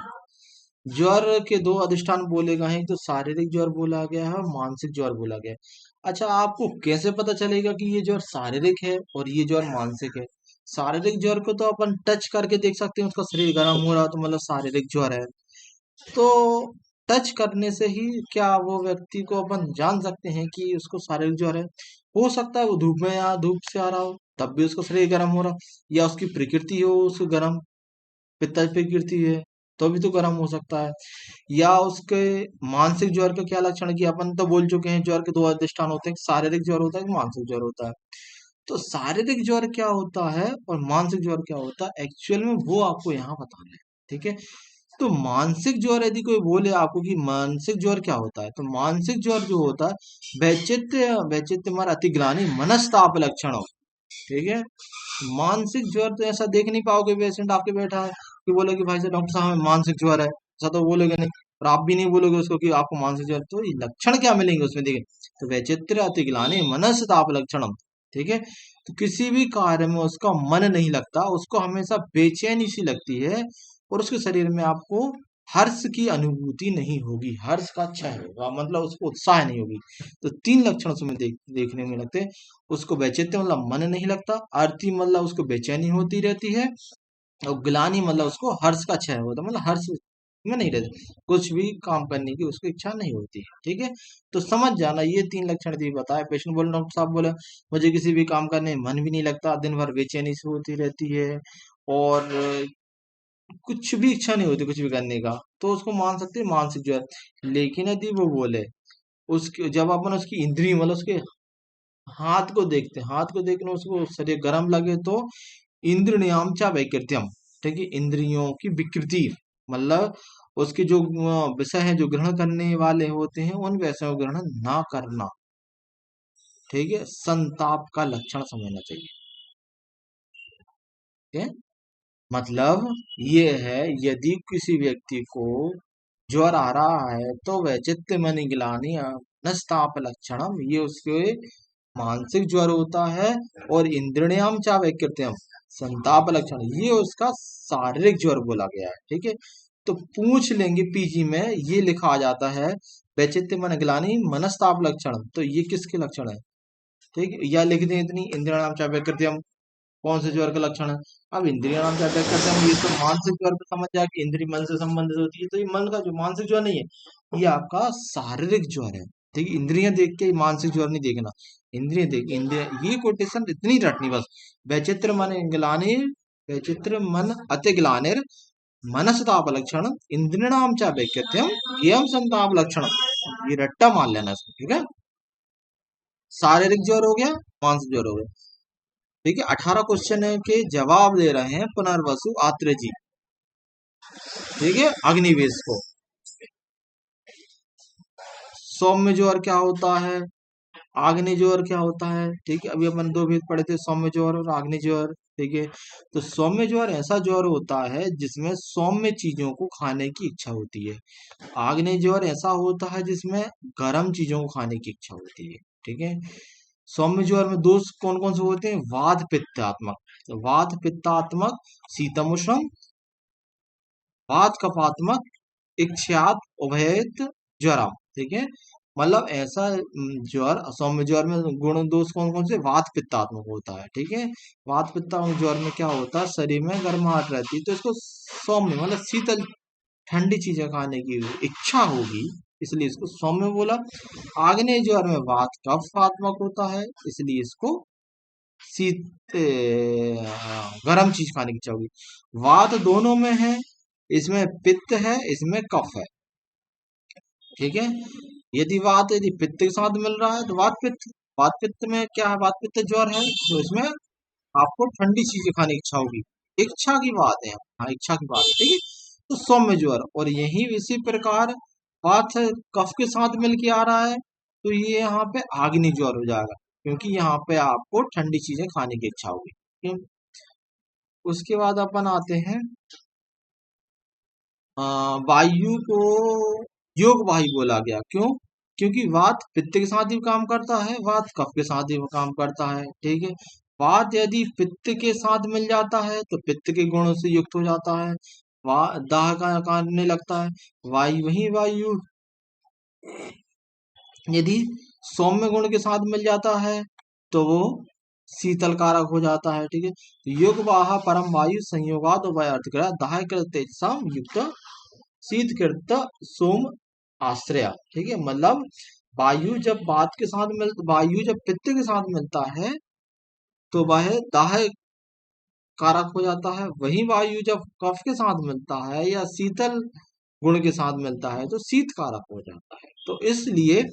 ज्वर के दो अधिष्ठान बोले गए हैं, एक तो शारीरिक ज्वर बोला गया है और मानसिक ज्वर बोला गया है। अच्छा, आपको कैसे पता चलेगा कि ये ज्वर शारीरिक है और ये ज्वर मानसिक है। शारीरिक ज्वर को तो अपन टच करके देख सकते हैं, उसका शरीर गर्म हो रहा है तो मतलब शारीरिक ज्वर है। तो टच करने से ही क्या वो व्यक्ति को अपन जान सकते हैं कि उसको शारीरिक ज्वर है। हो सकता है वो धूप में या धूप से आ रहा हो तब भी उसका शरीर गर्म हो रहा, या उसकी प्रकृति हो उसको गर्म, पित्त प्रकृति है तो भी तो गर्म हो सकता है। या उसके मानसिक ज्वर का क्या लक्षण, कि अपन तो बोल चुके हैं ज्वर के दो अधिष्ठान होते हैं, शारीरिक ज्वर होता है कि मानसिक ज्वर होता है। तो शारीरिक ज्वर क्या होता है और मानसिक ज्वर क्या होता है एक्चुअल में, वो आपको यहाँ बताना है, ठीक है। तो मानसिक ज्वर यदि कोई बोले आपको कि मानसिक ज्वर क्या होता है, तो मानसिक ज्वर जो होता है वैचित्य वैचित्य मर अतिग्लानि मनस्ताप लक्षण हो, ठीक है। मानसिक ज्वर तो ऐसा देख नहीं पाओगे पेशेंट आपके बैठा है, कि बोले कि भाई साहब डॉक्टर साहब हमें मानसिक ज्वर है, ऐसा तो बोलोगे नहीं। और आप भी नहीं बोलोगे उसको कि आपको मानसिक ज्वर, तो ये लक्षण क्या मिलेंगे उसमें, देखिए। तो वैचित्र अतिग्लानि मनस्ताप लक्षणम, ठीक है। तो किसी भी कार्य में उसका मन नहीं लगता, उसको हमेशा बेचैनी सी लगती है, और उसके शरीर में आपको हर्ष की अनुभूति नहीं होगी, हर्ष का क्षय होगा, मतलब उसको उत्साह नहीं होगी। तो तीन लक्षण उसमें देखने में लगते हैं। उसको वैचित्र मतलब मन नहीं लगता, आरती मतलब उसको बेचैनी होती रहती है, और ग्लानि मतलब उसको हर्ष का क्षय होता है, मतलब हर्ष में नहीं रहता, कुछ भी काम करने की उसको इच्छा नहीं होती है, ठीक है। तो समझ जाना, ये तीन लक्षण थी बताए। पेशेंट बोले डॉक्टर साहब बोले मुझे किसी भी काम करने में मन भी नहीं लगता, दिन भर बेचैनी से होती रहती है, और कुछ भी इच्छा नहीं होती कुछ भी करने का, तो उसको मान सकते हैं मानसिक ज्वर। लेकिन यदि वो बोले उसके, जब अपन उसकी इंद्रिय मतलब उसके हाथ को देखते हैं, हाथ को देखने उसको शरीर गर्म लगे, तो इंद्रियाम चा वैकृत्यम, ठीक है, इंद्रियों की विकृति, मतलब उसके जो विषय है जो ग्रहण करने वाले होते हैं उन विषयों को ग्रहण ना करना, ठीक है, संताप का लक्षण समझना चाहिए, ठीक है। मतलब ये है, यदि किसी व्यक्ति को ज्वर आ रहा है तो वह चित्त मन ग्लानि नस्ताप लक्षणम, ये उसके मानसिक ज्वर होता है। और इंद्रियाम चा वैकृत्यम संताप लक्षण, ये उसका शारीरिक ज्वर बोला गया है, ठीक है। तो पूछ लेंगे पीजी में ये लिखा आ जाता है वैचित्य मन ग्लानि मनस्ताप लक्षण, तो ये किसके लक्षण है, ठीक है। या लिख दें इतनी, इंद्रियाम चा वैकृत्यम कौन से ज्वर का लक्षण है। अब इंद्रिय नाम से अटैक करते हैं, ये तो मानसिक ज्वर पे समझ जाए कि इंद्रिय मन से संबंधित होती है, तो ये मन का जो मानसिक ज्वर नहीं है, ये आपका शारीरिक ज्वर है, ठीक है। इंद्रियां देख के मानसिक ज्वर नहीं देखना, इंद्रिय देख, इंद्रिय, ये कोटेशन इतनी रटनी बस। वैचित्र मन ग्लानि, वैचित्र मन अति ग्लानिर मनसताप लक्षण इंद्रियाणाम च वैकृत्यम एवं संताप लक्षण, ये रट्टा मान लेना इसको, ठीक है। शारीरिक ज्वर हो गया, मानसिक ज्वर हो गया, ठीक है। 18 क्वेश्चन के जवाब दे रहे हैं पुनर्वसु आत्रेय जी, ठीक है। अग्निवेश को, सौम्य ज्वर क्या होता है, आग्नेय ज्वर क्या होता है, ठीक है। अभी अपन दो भेद पढ़े थे, सौम्य ज्वर और आग्नेय ज्वर, ठीक है। तो सौम्य ज्वर ऐसा ज्वर होता है जिसमें सौम्य चीजों को खाने की इच्छा होती है। आग्नेय ज्वर ऐसा होता है जिसमें गर्म चीजों को खाने की इच्छा होती है, ठीक है। सौम्य ज्वर में दोष कौन कौन से होते हैं, वात पित्तात्मक, तो वात पित्तात्मक शीतम उष्ण, वात कफात्मक इक्षात उभयत ज्वरम, ठीक है। मतलब ऐसा ज्वर, सौम्य ज्वर में गुण दोष कौन कौन से, वात पित्तात्मक होता है, ठीक है। वात पित्तात्मक ज्वर में क्या होता है, शरीर में गर्माहट रहती है, तो इसको सौम्य मतलब शीतल ठंडी चीजें खाने की इच्छा होगी, इसलिए इसको सौम्य बोला। आग्नेय ज्वर में वात कफात्मक होता है, इसलिए इसको शीत गर्म चीज खाने की इच्छा होगी। वात दोनों में है, इसमें पित्त है, इसमें कफ है, ठीक है। यदि वात यदि पित्त के साथ मिल रहा है तो वात पित्त, वात पित्त में क्या है, वात पित्त ज्वर है, तो इसमें आपको ठंडी चीजें खाने की इच्छा होगी, इच्छा की बात है, हाँ इच्छा की बात है, ठीक है। तो सौम्य ज्वर, और यही इसी प्रकार वात कफ के साथ मिल के आ रहा है, तो ये यहाँ पे आग्नेय ज्वर हो जाएगा, क्योंकि यहाँ पे आपको ठंडी चीजें खाने की इच्छा होगी, ठीक है? उसके बाद अपन आते हैं वायु को योग वायु बोला गया, क्यों, क्योंकि वात पित्त के साथ ही काम करता है, वात कफ के साथ ही काम करता है, ठीक है। वात यदि पित्त के साथ मिल जाता है तो पित्त के गुणों से युक्त हो जाता है, वा दाह का करने लगता है। वायु, वही वायु यदि सौम्य गुण के साथ मिल जाता है तो वो शीतल कारक हो जाता है, ठीक है। योग वाह परम वायु संयोगात उभय अर्थ करा दाह तेजसाम युक्त शीतकृत सोम आश्रय, ठीक है। मतलब वायु जब वात के साथ वायु जब पित्त के साथ मिलता है तो वह दाह कारक हो जाता है, वही वायु जब कफ के साथ मिलता है या शीतल गुण के साथ मिलता है तो शीत कारक हो जाता है। तो इसलिए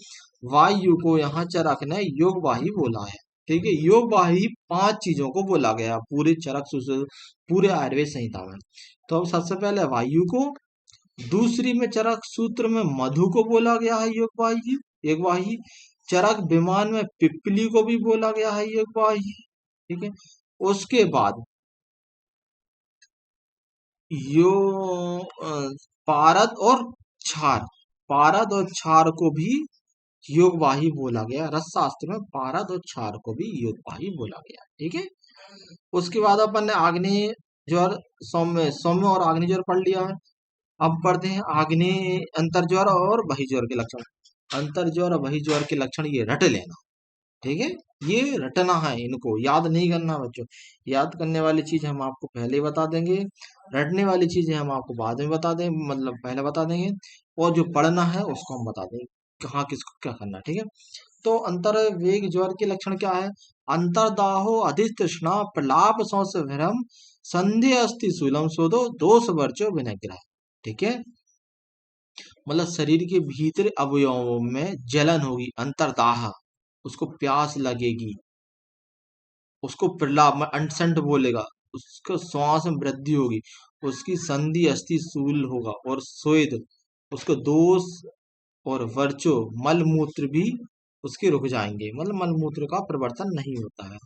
वायु को यहाँ चरक ने योग वाही बोला है, ठीक है। योग वाही 5 चीजों को बोला गया पूरे चरक सूत्र, पूरे आयुर्वेद संहिता में। तो अब सबसे पहले वायु को, दूसरी में चरक सूत्र में मधु को बोला गया है योग वाही, एक वाही। चरक विमान में पिप्पली को भी बोला गया है योग वाही, ठीक है। उसके बाद यो पारद और क्षार, पारद और क्षार को भी योगवाही बोला गया। रसशास्त्र में पारद और क्षार को भी योगवाही बोला गया। ठीक है। उसके बाद अपन ने आग्नेय ज्वर, सौम्य सौम्य और आग्नेय ज्वर पढ़ लिया है। अब पढ़ते हैं आग्नेय अंतर ज्वर और बहिर्ज्वर के लक्षण। अंतर ज्वर और बहिर्ज्वर के लक्षण ये रट लेना। ठीक है। ये रटना है, इनको याद नहीं करना बच्चों। याद करने वाली चीज हम आपको पहले बता देंगे, रटने वाली चीजें हम आपको बाद में बता देंगे, मतलब पहले बता देंगे। और जो पढ़ना है उसको हम बता देंगे कहाँ किसको क्या करना है। ठीक है। तो अंतर वेग ज्वर के लक्षण क्या है? अंतरदाहो अधितृष्णा प्रलाप सौस भ्रम संधि अस्थि शूलम शोधो दोष वर्चो विनग्रह। ठीक है। मतलब शरीर के भीतर अवयवों में जलन होगी, अंतरदाह, उसको प्यास लगेगी, उसको प्रलाप में अनसंट बोलेगा, उसको श्वास में वृद्धि होगी, उसकी संधि अस्थि शूल होगा और स्वेद, उसको दोष और वर्चो मल मूत्र भी उसके रुक जाएंगे, मतलब मल मूत्र का प्रवर्तन नहीं होता है।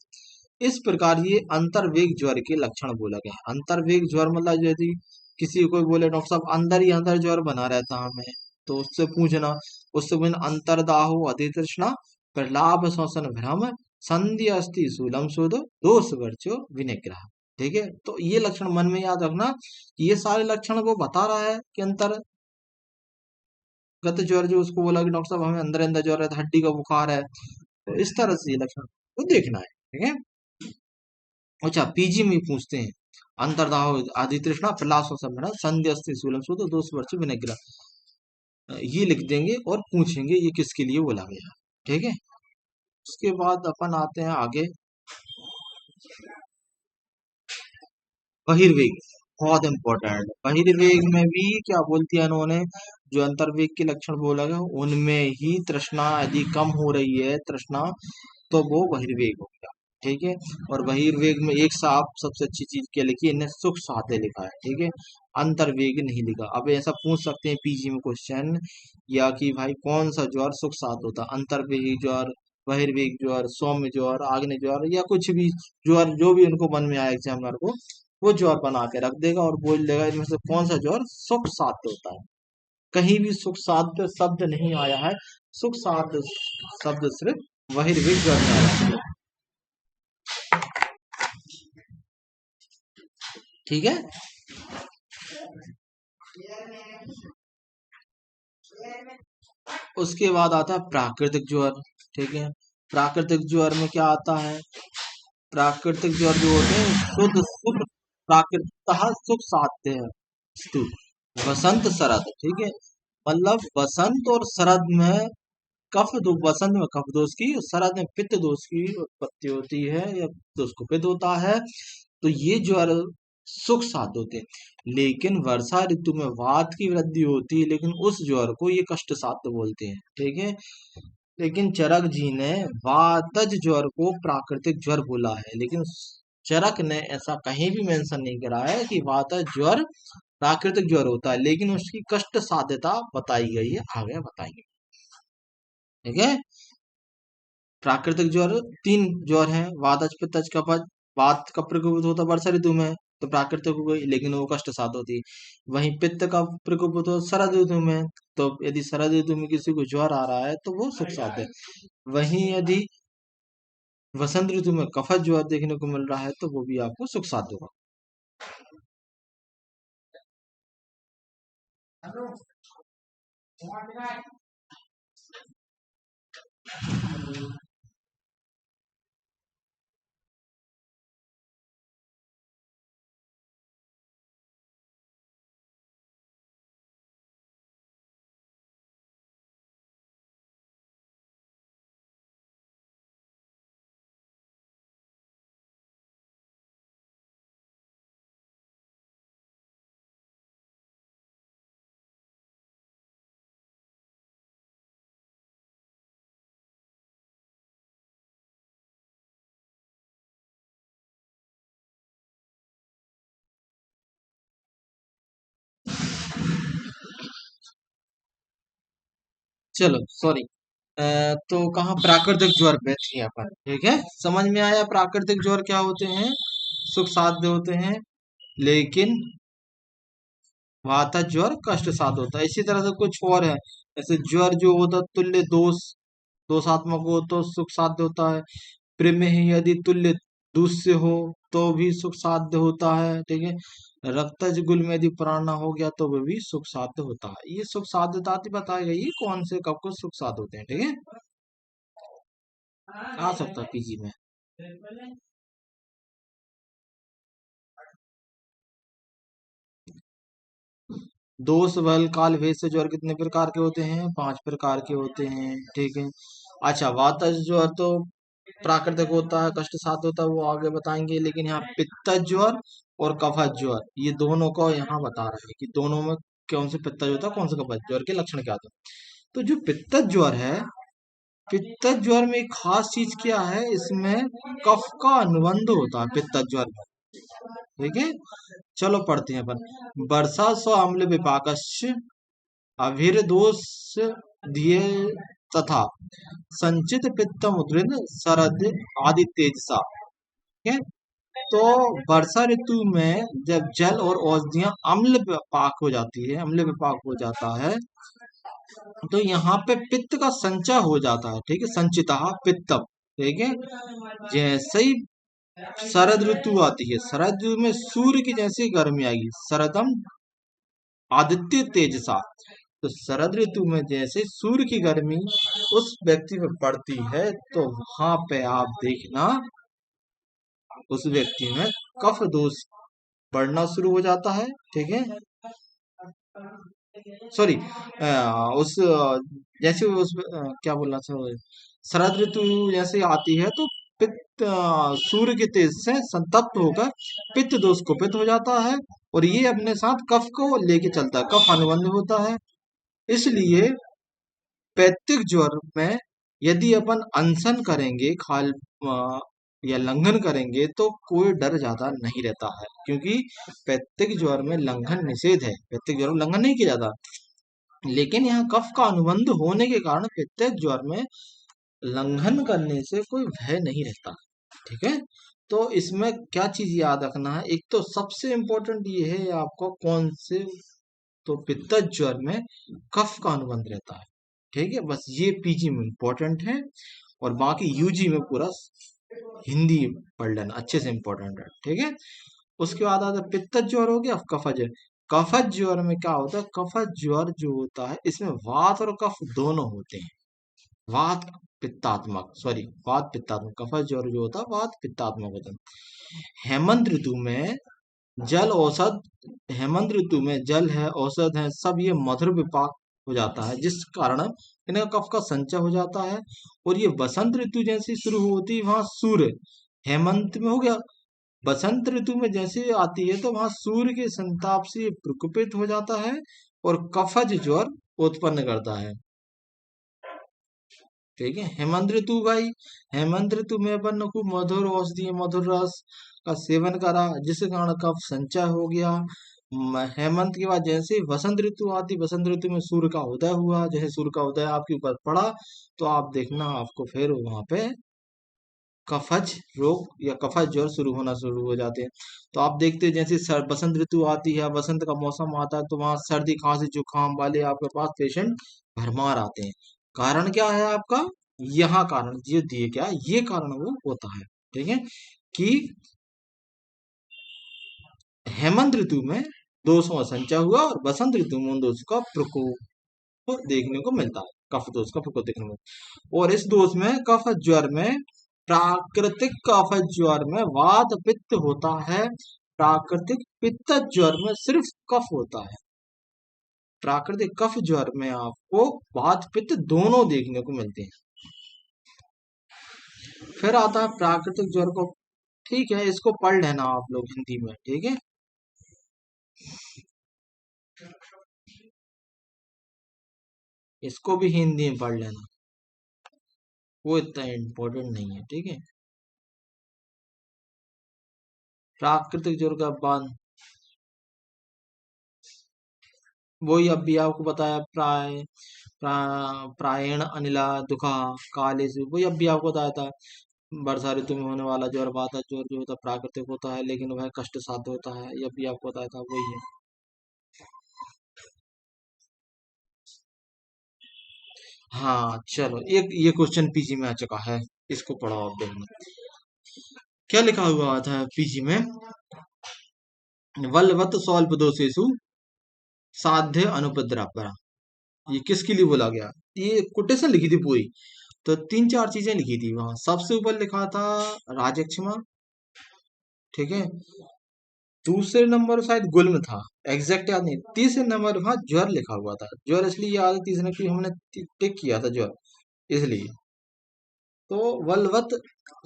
इस प्रकार ये अंतर्वेग ज्वर के लक्षण बोला गया। अंतर्वेग ज्वर मतलब यदि किसी को बोले डॉक्टर साहब अंदर ही अंदर ज्वर बना रहता हमें, तो उससे पूछना, उससे पूछना अंतरदाहो अधितृष्णा प्रलाप श्वसन भ्रम संधि अस्थि शूलम शोध दोष वर्चो विनिग्रह। ठीक है। तो ये लक्षण मन में याद रखना। ये सारे लक्षण वो बता रहा है कि अंतर्गत ज्वर, जो उसको बोला कि डॉक्टर साहब हमें अंदर अंदर ज्वर है, हड्डी का बुखार है, तो इस तरह से ये लक्षण को देखना है। ठीक है। अच्छा, पीजी में पूछते हैं अंतर्दाह आदि तृष्णा प्रलाप संभरण संध्या शूलम सूत्र दोष वर्ष विनिग्रह, ये लिख देंगे और पूछेंगे ये किसके लिए बोला गया। ठीक है। उसके बाद अपन आते हैं आगे, बहिर्वेग, बहुत इंपॉर्टेंट। बहिर्वेग में भी क्या बोलती है इन्होंने, जो अंतर्वेग के लक्षण बोला गया उनमें ही तृष्णा यदि कम हो रही है, तृष्णा, तो वो बहिर्वेग हो गया। ठीक है। और बहिर्वेग में एक साफ सबसे अच्छी चीज क्या लिखी है, इन्हें सुख साध्य लिखा है। ठीक है। अंतर्वेग नहीं लिखा। अब ऐसा पूछ सकते हैं पीजी में क्वेश्चन, या कि भाई कौन सा ज्वर सुख साध्य होता, अंतर्वेगी ज्वर, बहिर्वेग ज्वर, सौम्य ज्वर, आग्नेय ज्वर, या कुछ भी ज्वर जो भी उनको मन में आया एग्जामिनर को, वो ज्वर बना के रख देगा और बोल देगा इनमें से कौन सा ज्वर सुख साध्य होता है। कहीं भी सुख साध्य शब्द नहीं आया है, सुख साध्य शब्द सिर्फ बहिर्वेग ज्वर में आया है। ठीक है। उसके बाद आता है प्राकृतिक ज्वर। ठीक है। प्राकृतिक ज्वर में क्या आता है, प्राकृतिक ज्वर जो होते हैं शुद्ध शुद्ध प्राकृतिक सुख साध्य है, वसंत शरद। ठीक है। मतलब बसंत और शरद में कफ दो, बसंत में कफ दोष की, शरद में पित्त दोष की उत्पत्ति होती है, या दोष को पित्त होता है, तो ये ज्वर सुख साध्य होते हैं। लेकिन वर्षा ऋतु में वात की वृद्धि होती है, लेकिन उस ज्वर को ये कष्ट साध्य बोलते हैं। ठीक है। लेकिन चरक जी ने वातज ज्वर को प्राकृतिक ज्वर बोला है, लेकिन चरक ने ऐसा कहीं भी मेंशन नहीं करा है कि वातज ज्वर प्राकृतिक ज्वर होता है, लेकिन उसकी कष्ट साध्यता बताई गई है, आगे बताएंगे। ठीक है। प्राकृतिक ज्वर तीन ज्वर हैं, वातज पित्तज कफज। वात का प्रकोप होता है वर्षा ऋतु में, तो प्राकृतिक हो गई, लेकिन वो कष्ट साध्य होती है। वहीं पित्त का प्रकोप होता है शरद ऋतु में, तो यदि शरद ऋतु में किसी को ज्वर आ रहा है तो वो सुख साध्य है। वहीं यदि वसंत ऋतु में कफज ज्वर देखने को मिल रहा है तो वो भी आपको सुख साध्य होगा। चलो सॉरी, तो कहाँ प्राकृतिक ज्वर पे थे अपन। ठीक है। समझ में आया प्राकृतिक ज्वर क्या होते हैं, सुख साध्य होते हैं, लेकिन वाता ज्वर कष्ट साध होता है। इसी तरह से कुछ और है, जैसे ज्वर जो होता है तुल्य दोषात्मक हो तो सुख साध्य होता है। प्रमेह यदि तुल्य दूष्य हो तो भी सुख साध्य होता है, ठीक है। रक्तज गुल में यदि प्राण हो गया तो वह भी सुख साध्य होता है। ये सुख साध्यता बताई गई है कौन से कब को सुख साध्य होते हैं, ठीक है। आ सकता है पीजी में। दोष बल काल भेद से ज्वर कितने प्रकार के होते हैं? 5 प्रकार के होते हैं, ठीक है। अच्छा, वातज ज्वर तो प्राकृतिक होता है, कष्ट साध्य होता है, वो आगे बताएंगे। लेकिन यहाँ पित्तज ज्वर और कफज ज्वर ये दोनों को यहाँ बता रहे हैं कि दोनों में कौन से पित्तज होता है, कौन से कफज ज्वर के लक्षण क्या होते हैं। तो जो पित्तज ज्वर है, पित्तज ज्वर में एक खास चीज क्या है, इसमें कफ का अनुबंध होता है पित्तज ज्वर में, ठीक है। चलो पढ़ते हैं अपन। वर्षा स्व अम्ल विपाकस्य अभिर्दोष दिए तथा संचित पित्त मुद्रित शरद आदि तेजसा, ठीक है। तो वर्षा ऋतु में जब जल और औषधियां अम्ल विपाक हो जाती है, अम्ल विपाक हो जाता है, तो यहाँ पे पित्त का संचय हो जाता है, ठीक है। संचिता पित्तम, ठीक है। जैसे ही शरद ऋतु आती है, शरद ऋतु में सूर्य की जैसी गर्मी आएगी, शरदम आदित्य तेजसा, तो शरद ऋतु में जैसे सूर्य की गर्मी उस व्यक्ति पर पड़ती है, तो वहां पे आप देखना उस व्यक्ति में कफ दोष बढ़ना शुरू हो जाता है, ठीक है। सॉरी, उस जैसे उस क्या बोलना था, शरद ऋतु जैसे आती है तो पित्त सूर्य के तेज से संतप्त होकर पित्त दोष कुपित हो जाता है, और ये अपने साथ कफ को लेके चलता है, कफ अनुबंध होता है। इसलिए पैतृक ज्वर में यदि अपन अनशन करेंगे, या लंघन करेंगे तो कोई डर ज्यादा नहीं रहता है, क्योंकि पैतृक ज्वर में लंघन निषेध है, पैतृक ज्वर में लंघन नहीं किया जाता। लेकिन यहाँ कफ का अनुबंध होने के कारण पैतृक ज्वर में लंघन करने से कोई भय नहीं रहता, ठीक है। तो इसमें क्या चीज याद रखना है, एक तो सबसे इम्पोर्टेंट ये है आपको कौन से, तो पित्तज ज्वर में कफ का अनुबंध रहता है, ठीक है। बस ये पीजी में इम्पोर्टेंट है, और बाकी यूजी में पूरा हिंदी पढ़ लेना अच्छे से, इम्पोर्टेंट है, ठीक है। उसके बाद आता है पित्तज ज्वर हो गया, कफज। कफज ज्वर में क्या होता है, कफज ज्वर जो होता है इसमें वात और कफ दोनों होते हैं। वात पित्तात्मक, सॉरी वात पित्तात्मक, कफज ज्वर जो होता है वात पित्तात्मक होता है। हेमंत ऋतु में जल औषध, हेमंत ऋतु में जल है, औषध है, सब ये मधुर विपाक हो जाता है, जिस कारण इनका कफ का संचय हो जाता है। और ये बसंत ऋतु जैसी शुरू होती है, वहां सूर्य, हेमंत में हो गया, बसंत ऋतु में जैसे आती है तो वहां सूर्य के संताप से ये प्रकोपित हो जाता है और कफज ज्वर उत्पन्न करता है, ठीक है। हेमंत ऋतु भाई, हेमंत ऋतु में अपन ने खूब मधुर औषधि, मधुर रस का सेवन करा, जिसके कारण कफ संचय हो गया। हेमंत के बाद जैसे ही वसंत ऋतु आती, वसंत ऋतु में सूर्य का उदय हुआ, जैसे सूर्य का उदय आपके ऊपर पड़ा, तो आप देखना आपको फिर वहां पे कफज रोग या कफज ज्वर शुरू होना शुरू हो जाते हैं। तो आप देखते हैं जैसे बसंत ऋतु आती है, बसंत का मौसम आता है, तो वहां सर्दी खांसी जुकाम वाले आपके पास पेशेंट भरमार आते हैं। कारण क्या है आपका, यहाँ कारण ये दिए क्या, ये कारण वो होता है, ठीक है, कि हेमंत ऋतु में दोषों का संचय हुआ और बसंत ऋतु में उन दोषों का प्रकोप देखने को मिलता है, कफ दोष का प्रकोप देखने को मिलता है। और इस दोष में कफ ज्वर में, प्राकृतिक कफ ज्वर में वात पित्त होता है, प्राकृतिक पित्त ज्वर में सिर्फ कफ होता है। प्राकृतिक कफ ज्वर में आपको वात पित्त दोनों देखने को मिलते हैं। फिर आता है प्राकृतिक ज्वर को, ठीक है, इसको पढ़ लेना आप लोग हिंदी में, ठीक है। इसको भी हिंदी में पढ़ लेना, वो इतना इम्पोर्टेंट नहीं है, ठीक है। प्राकृतिक ज्वर का बांध, वही अभी आपको बताया, प्रायण अनिला दुखा काले से, वही अभी आपको बताया था। वर्षा ऋतु में होने वाला ज्वर, वाता ज्वर जो होता है प्राकृतिक होता है, लेकिन वह कष्ट साध्य होता है, ये भी आपको बताया था, वही है। हाँ चलो, एक ये क्वेश्चन पीजी में आ चुका है, इसको पढ़ो आप देखना। क्या लिखा हुआ था पीजी में? वलवत स्वल्प दोषेषु साध्य अनुपद्रव। ये किसके लिए बोला गया? ये कोटेशन लिखी थी पूरी, तो तीन चार चीजें लिखी थी वहां। सबसे ऊपर लिखा था राजक्षमा, ठीक है। दूसरे नंबर शायद गुल्म था, एग्जैक्ट याद नहीं। तीसरे नंबर वहां ज्वर लिखा हुआ था। ज्वर इसलिए याद है तीसरे की हमने टिक किया था ज्वर, इसलिए। तो वलवत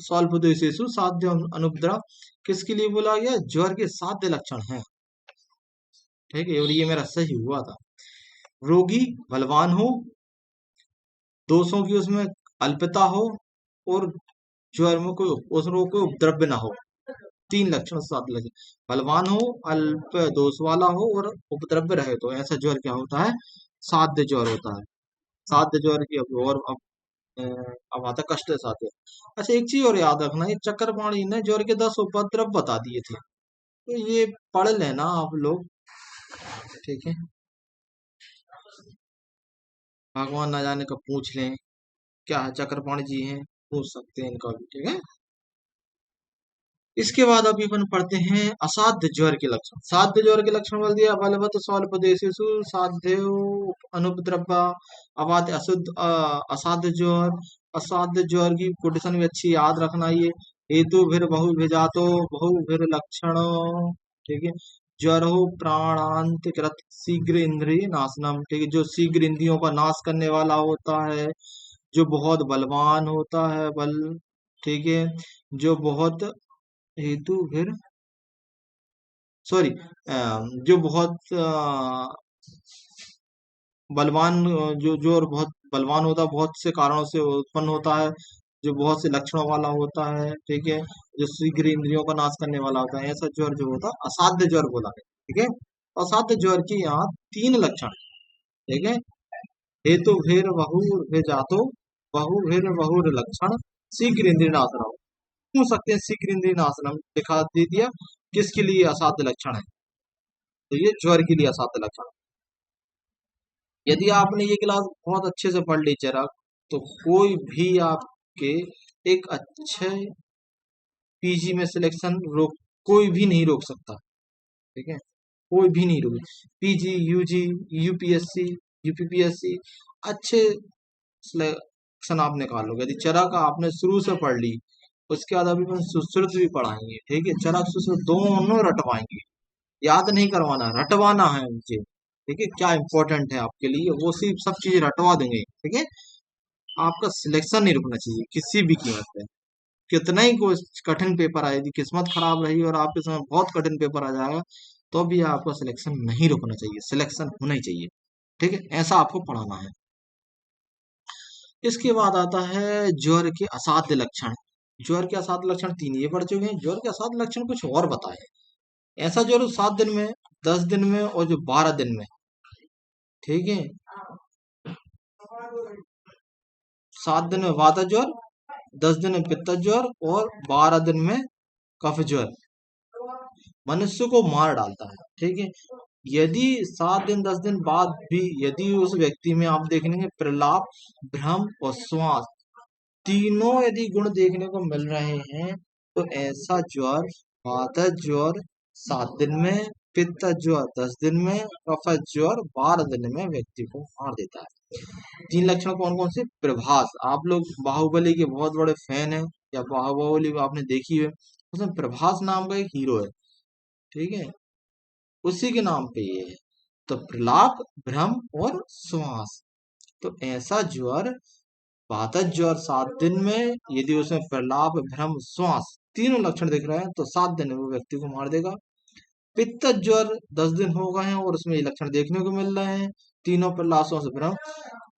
स्वल्पदोषेषु साध्य अनुपद्रव किसके लिए बोला गया? ज्वर के साध्य लक्षण हैं, ठीक है। और ये मेरा सही हुआ था। रोगी बलवान हो, दोषों की उसमें अल्पता हो, और ज्वर में कोई उस रोग कोई उपद्रव्य ना हो। तीन लक्षण सात लक्षण, बलवान हो, अल्प दोष वाला हो, और उपद्रव्य रहे, तो ऐसा ज्वर क्या होता है? साध्य ज्वर होता है। साध्य ज्वर की अ, अब आता कष्ट साध्य। अच्छा, एक चीज और याद रखना, ये चक्रपाणी ने ज्वर के 10 उपद्रव बता दिए थे, तो ये पढ़ लेना आप लोग, ठीक है। भगवान ना जाने कब पूछ लें क्या है, चक्रपाणी जी हैं, पूछ सकते हैं इनका भी, ठीक है। इसके बाद अभी अपन पढ़ते हैं असाध्य ज्वर के लक्षण। साध्य ज्वर के लक्षण बोल दिया, बलवत स्वल्पदेशेषु साध्य अनुपद्रव्य। अवात अशुद्ध असाध्य ज्वर। असाध्य ज्वर की कोटेशन भी अच्छी याद रखना, ये हेतु फिर बहुभिजातो बहुभिर लक्षण, ठीक है। ज्वर हो प्राणांत कृत शीघ्र इंद्रिय नाशनम, ठीक है, जो शीघ्र इंद्रियों का नाश करने वाला होता है, जो बहुत बलवान होता है, बल, ठीक है, जो बहुत हेतु फिर सॉरी, जो बहुत बलवान, जो और बहुत बलवान होता है, बहुत से कारणों से उत्पन्न होता है, जो बहुत से लक्षणों वाला होता है, ठीक है, जो शीघ्र इंद्रियों का नाश करने वाला होता है, ऐसा ज्वर जो होता है असाध्य ज्वर बोला है, ठीक है। असाध्य ज्वर की यहाँ तीन लक्षण, ठीक है। हेतु भेर बहु जातो बहु बहुर लक्षण शीघ्र इंद्रिय नाशनम। पूछ सकते हैं शीघ्र इंद्रिय नाशनम दिखा दे दिया, किसके लिए असाध्य लक्षण है? तो ये ज्वर के लिए असाध्य लक्षण। यदि आपने ये क्लास बहुत अच्छे से पढ़ ली जरा, तो कोई भी आपके एक अच्छे पीजी में सिलेक्शन रोक, कोई भी नहीं रोक सकता, ठीक है। कोई भी नहीं रोक, पीजी यूजी यूपीएससी यूपीपीएससी अच्छे सिलेक्शन आप निकाल लोगे यदि चरा का आपने शुरू से पढ़ ली। उसके बाद अभी हम सुश्रुत भी पढ़ाएंगे, ठीक है। चरक सुश्रुत दोनों रटवाएंगे, याद नहीं करवाना, रटवाना है मुझे, ठीक है। क्या इंपॉर्टेंट है आपके लिए, वो सिर्फ सब चीजें रटवा देंगे, ठीक है। आपका सिलेक्शन नहीं रुकना चाहिए किसी भी कीमत पे। कितना ही कोई कठिन पेपर आए, यदि किस्मत खराब रही और आपके समय बहुत कठिन पेपर आ जाएगा, तो भी आपका सिलेक्शन नहीं रुकना चाहिए, सिलेक्शन होना ही चाहिए, ठीक है। ऐसा आपको पढ़ाना है। इसके बाद आता है ज्वर के असाध्य लक्षण। ज्वर के असाध्य लक्षण तीन ये पढ़ चुके हैं। ज्वर के असाध्य लक्षण कुछ और बताए। ऐसा ज्वर 7 दिन में, 10 दिन में, और जो 12 दिन में, ठीक है। 7 दिन में वात ज्वर, 10 दिन में पित्त ज्वर, और 12 दिन में कफ ज्वर मनुष्य को मार डालता है, ठीक है। यदि 7 दिन 10 दिन बाद भी यदि उस व्यक्ति में आप देखेंगे प्रलाप, भ्रम और श्वास तीनों यदि गुण देखने को मिल रहे हैं, तो ऐसा ज्वर वात ज्वर 7 दिन में, पित्त ज्वर 10 दिन में, कफ ज्वर 12 दिन में व्यक्ति को मार देता है। तीन लक्षण कौन कौन से? प्रभास, आप लोग बाहुबली के बहुत बड़े फैन हैं, या बाहुबली आपने देखी है, उसमें प्रभास नाम का एक हीरो है, ठीक है, उसी के नाम पे ये है। तो प्रलाप, भ्रम और श्वास, तो ऐसा ज्वर वातज ज्वर 7 दिन में यदि उसमें प्रलाप, भ्रम, श्वास तीनों लक्षण दिख रहे हैं, तो 7 दिन में वो व्यक्ति को मार देगा। पित्त ज्वर 10 दिन हो गए हैं और उसमें ये लक्षण देखने को मिल रहे हैं, तीनों प्रलाप, श्वास, भ्रम,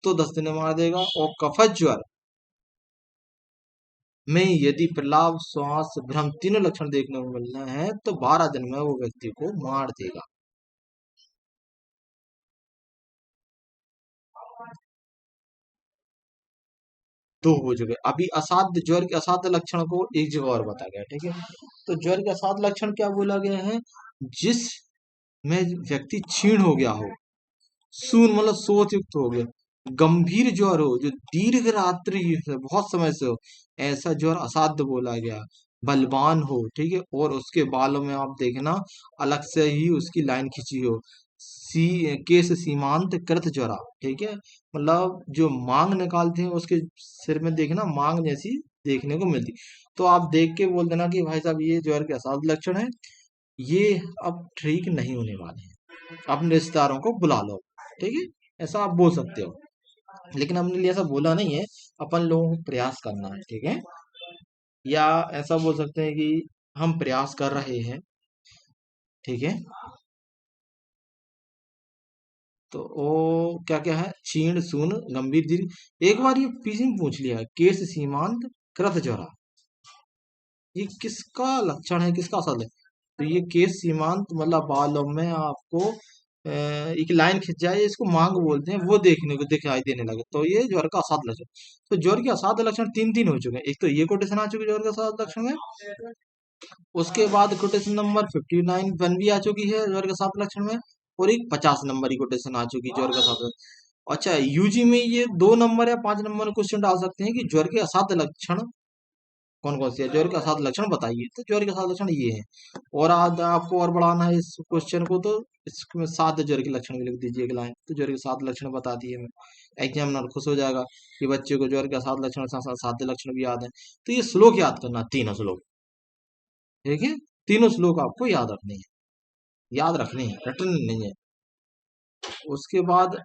तो 10 दिन में मार देगा। और कफज ज्वर में यदि प्रलाप, श्वास, भ्रम तीनों लक्षण देखने को मिल रहे हैं, तो 12 दिन में वो व्यक्ति को मार देगा। दो हो चुके। अभी असाध्य ज्वर के असाध्य लक्षण को एक जगह और बताया गया, ठीक है। तो ज्वर के असाध्य लक्षण क्या बोला गया है? जिस में व्यक्ति क्षीण हो गया हो, शून्य मतलब सोच युक्त हो गया, गंभीर ज्वर हो जो दीर्घ रात्रि से बहुत समय से हो, ऐसा ज्वर असाध्य बोला गया। बलवान हो, ठीक है, और उसके बालों में आप देखना अलग से ही उसकी लाइन खींची हो, केस सीमांत कृत ज्वरा, ठीक है, मतलब जो मांग निकालते हैं उसके सिर में देखना मांग जैसी देखने को मिलती। तो आप देख के बोल देना कि भाई साहब ये ज्वर के असाध्य लक्षण है, ये अब ठीक नहीं होने वाले हैं, अपने रिश्तेदारों को बुला लो, ठीक है, ऐसा आप बोल सकते हो। लेकिन हमने लिए ऐसा बोला नहीं है, अपन लोगों को प्रयास करना है, ठीक है, या ऐसा बोल सकते हैं कि हम प्रयास कर रहे हैं, ठीक है। तो वो क्या क्या है, क्षीण सून गंभीर दीर्घ। एक बार ये पीछे में पूछ लिया है, केस सीमांत कृत ज्वरा, ये किसका लक्षण है, किसका असर है? तो ये केस सीमांत मतलब बालों में आपको एक लाइन खिंच जाए, इसको मांग बोलते हैं, वो देखने को दिखाई देने लगे, तो ये ज्वर का असाध्य लक्षण। तो ज्वर के असाध्य लक्षण तीन तीन हो चुके हैं, एक तो ये कोटेशन आ चुकी है ज्वर का असाध्य लक्षण में, उसके बाद कोटेशन नंबर 59 वन भी आ चुकी है ज्वर के असाध्य लक्षण में, और एक 50 नंबर की कोटेशन आ चुकी है ज्वर का असाध्य। अच्छा, यूजी में ये 2 नंबर या 5 नंबर क्वेश्चन डाल सकते हैं कि ज्वर के असाध्य लक्षण कौन कौन से है, ज्वर के असाध्य लक्षण बताइए, तो ज्वर के असाध्य लक्षण ये है। और आज आपको और बढ़ाना है इस क्वेश्चन को, तो इसमें 7 ज्वर के लक्षण भी लिख दीजिए एक लाइन, तो ज्वर के 7 लक्षण बता दिए मैं, एग्जामिनर खुश हो जाएगा कि बच्चे को ज्वर के 7 लक्षण साथ साथ 7 लक्षण भी याद है। तो ये श्लोक याद करना, तीनों श्लोक, ठीक है, तीनों श्लोक आपको याद रखने हैं, याद रखने हैं, रटने नहीं है। उसके बाद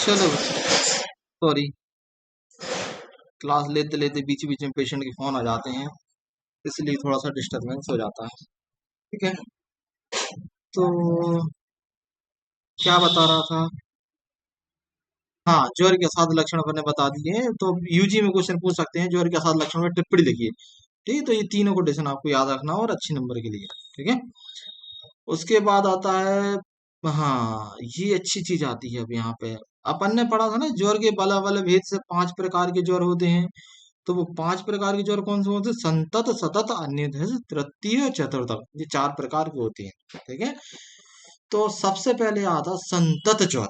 चलो सॉरी, क्लास लेते लेते बीच बीच में पेशेंट के फोन आ जाते हैं, इसलिए थोड़ा सा डिस्टरबेंस हो जाता है। ठीक है, तो क्या बता रहा था। हाँ, ज्वर के असाध लक्षण अपने बता दिए हैं, तो यूजी में क्वेश्चन पूछ सकते हैं ज्वर के असाध लक्षण में टिप्पणी लिखिए। ठीक है, तो ये तीनों कोटेशन आपको याद रखना और अच्छे नंबर के लिए। ठीक है, उसके बाद आता है, हाँ ये अच्छी चीज आती है अब यहाँ पे। अपन ने पढ़ा था ना ज्वर के बल बल भेद से 5 प्रकार के ज्वर होते हैं। तो वो 5 प्रकार के ज्वर कौन से होते हैं? संतत, सतत, अन्य, तृतीय, चतुर्थ, ये 4 प्रकार के होते हैं। ठीक है, तो सबसे पहले आता संतत ज्वर।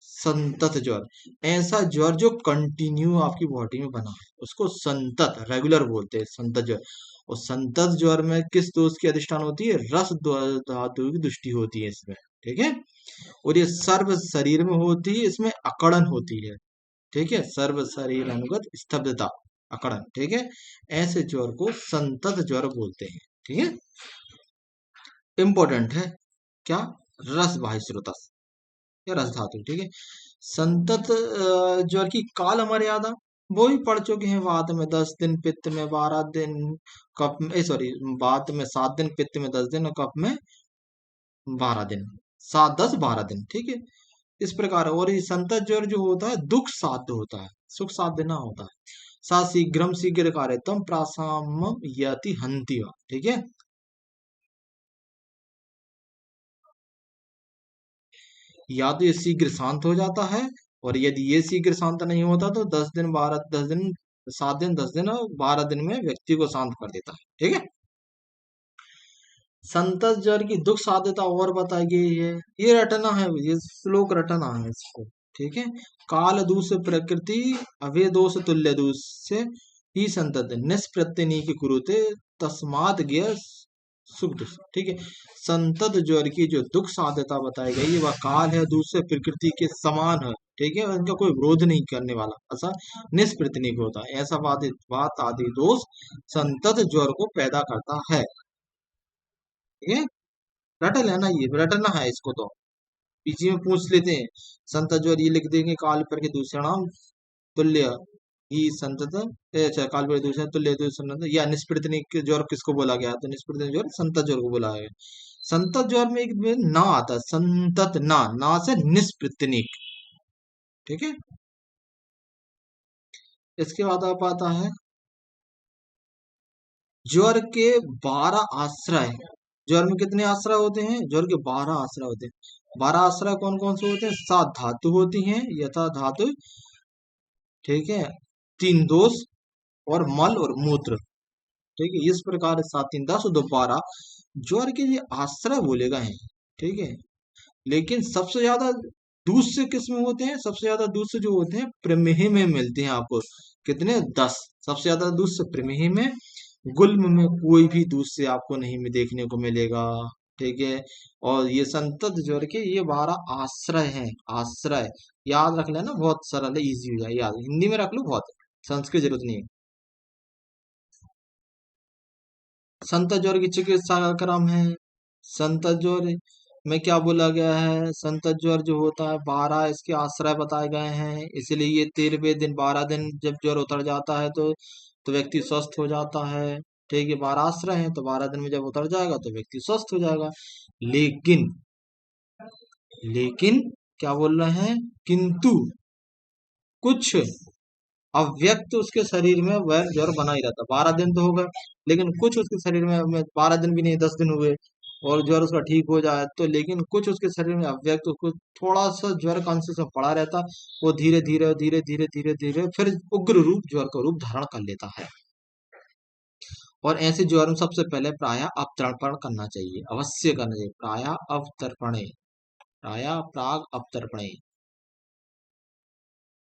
संतत ज्वर ऐसा ज्वर जो कंटिन्यू आपकी बॉडी में बना है, उसको संतत रेगुलर बोलते हैं, संतत ज्वर। और संतत ज्वर में किस दोष की अधिष्ठान होती है? रस धातु की दृष्टि होती है इसमें। ठीक है, और ये सर्व शरीर में होती है, इसमें अकड़न होती है। ठीक है, सर्व शरीर अनुगत स्तब्धता, अकड़न। ठीक है, ऐसे ज्वर को संतत ज्वर बोलते हैं। ठीक है, इंपॉर्टेंट है क्या? रस बाह्य स्रोतस या रस धातु। ठीक है, संतत ज्वर की काल मर्यादा वो भी पढ़ चुके हैं। वात में 10 दिन, पित्त में 12 दिन, कफ में सॉरी वात में 7 दिन, पित्त में 10 दिन और कफ में 12 दिन, 7 10 12 दिन। ठीक है, इस प्रकार। और ये संतत ज्वर जो होता है दुख साध्य होता है, सुख साध्य ना होता है। सा शीघ्रम शीघ्र कार्यतम प्रासाम यति हंति वा। ठीक है, या तो ये शीघ्र शांत हो जाता है, और यदि ये शीघ्र शांत नहीं होता तो 10 दिन 12 10 दिन, 7 दिन 10 दिन और 12 दिन में व्यक्ति को शांत कर देता है। ठीक है, संतत ज्वर की दुख साध्यता और बताई गई है। ये रटना है, ये श्लोक रटना है इसको। ठीक है, काल दूष प्रकृति अभय दोष तुल्य दोष से ही संतत निष्प्रत्यनी की कुरुते तस्मात ज्ञ सुख दुख। ठीक है, संतत ज्वर की जो दुख साध्यता बताई गई है वह काल है, दूसरे प्रकृति के समान है। ठीक है, उनका कोई विरोध नहीं करने वाला, ऐसा निष्प्रत्यनिक होता है। ऐसा बात आदि दोष संतत ज्वर को पैदा करता है। ठीक है, रट लेना, ये रटना है इसको। तो पीछे में पूछ लेते हैं, संतत ज्वर ये लिख देंगे, काल पर के दूसरा नाम तुल्य ही संतत, अच्छा काल पर दूसरा तुल्य तो संतत, या निष्प्रत्यनिक ज्वर किसको बोला गया? तो निष्प्रत्यनिक ज्वर संतत ज्वर को बोला गया। संतत ज्वर में एक में ना आता है, संतत ना से निष्प्रत्यनिक। ठीक है, इसके बाद आप आता है ज्वर के 12 आश्रय। ज्वर में कितने आश्रय होते हैं? ज्वर के 12 आश्रय होते हैं। 12 आश्रय कौन कौन से होते हैं? 7 धातु होती हैं, यथा धातु। ठीक है, 3 दोष और मल और मूत्र। ठीक है, इस प्रकार 7 3 10 2 12 ज्वर के ये आश्रय बोले गए हैं। ठीक है, लेकिन सबसे ज्यादा दूसरे किस में होते हैं? सबसे ज्यादा दूसरे जो होते हैं प्रमेह में मिलते हैं आपको। कितने? 10। सबसे ज्यादा दूसरे प्रमेह में, गुल्म में कोई भी दूसरे आपको नहीं में देखने को मिलेगा। ठीक है, और ये संतत ज्वर के ये 12 आश्रय हैं। आश्रय याद रख लेना, बहुत सरल है, इजी हो जाए याद। हिंदी में रख लो, बहुत संस्कृत जरूरत नहीं है। संतत ज्वर की चिकित्सा का क्रम है। संतत ज्वर में क्या बोला गया है? संतत ज्वर जो होता है 12 इसके आश्रय बताए गए हैं, इसलिए ये 13वें दिन 12 दिन जब ज्वर उतर जाता है तो व्यक्ति स्वस्थ हो जाता है। ठीक है, 12 आश्रय है, तो 12 दिन में जब उतर जाएगा तो व्यक्ति स्वस्थ हो जाएगा। लेकिन लेकिन क्या बोल रहे हैं? किंतु कुछ अव्यक्त उसके शरीर में वह ज्वर बना ही रहता। 12 दिन तो होगा, लेकिन कुछ उसके शरीर में 12 दिन भी नहीं, 10 दिन हुए और ज्वर उसका ठीक हो जाए तो, लेकिन कुछ उसके शरीर में अव्यक्त, उसको थोड़ा सा ज्वर का अंश से पड़ा रहता। वो धीरे धीरे धीरे धीरे धीरे धीरे फिर उग्र रूप ज्वर का रूप धारण कर लेता है। और ऐसे ज्वर में सबसे पहले प्रायः अवतर्पण करना चाहिए, अवश्य करना चाहिए। प्रायः प्राग अवतर्पणे,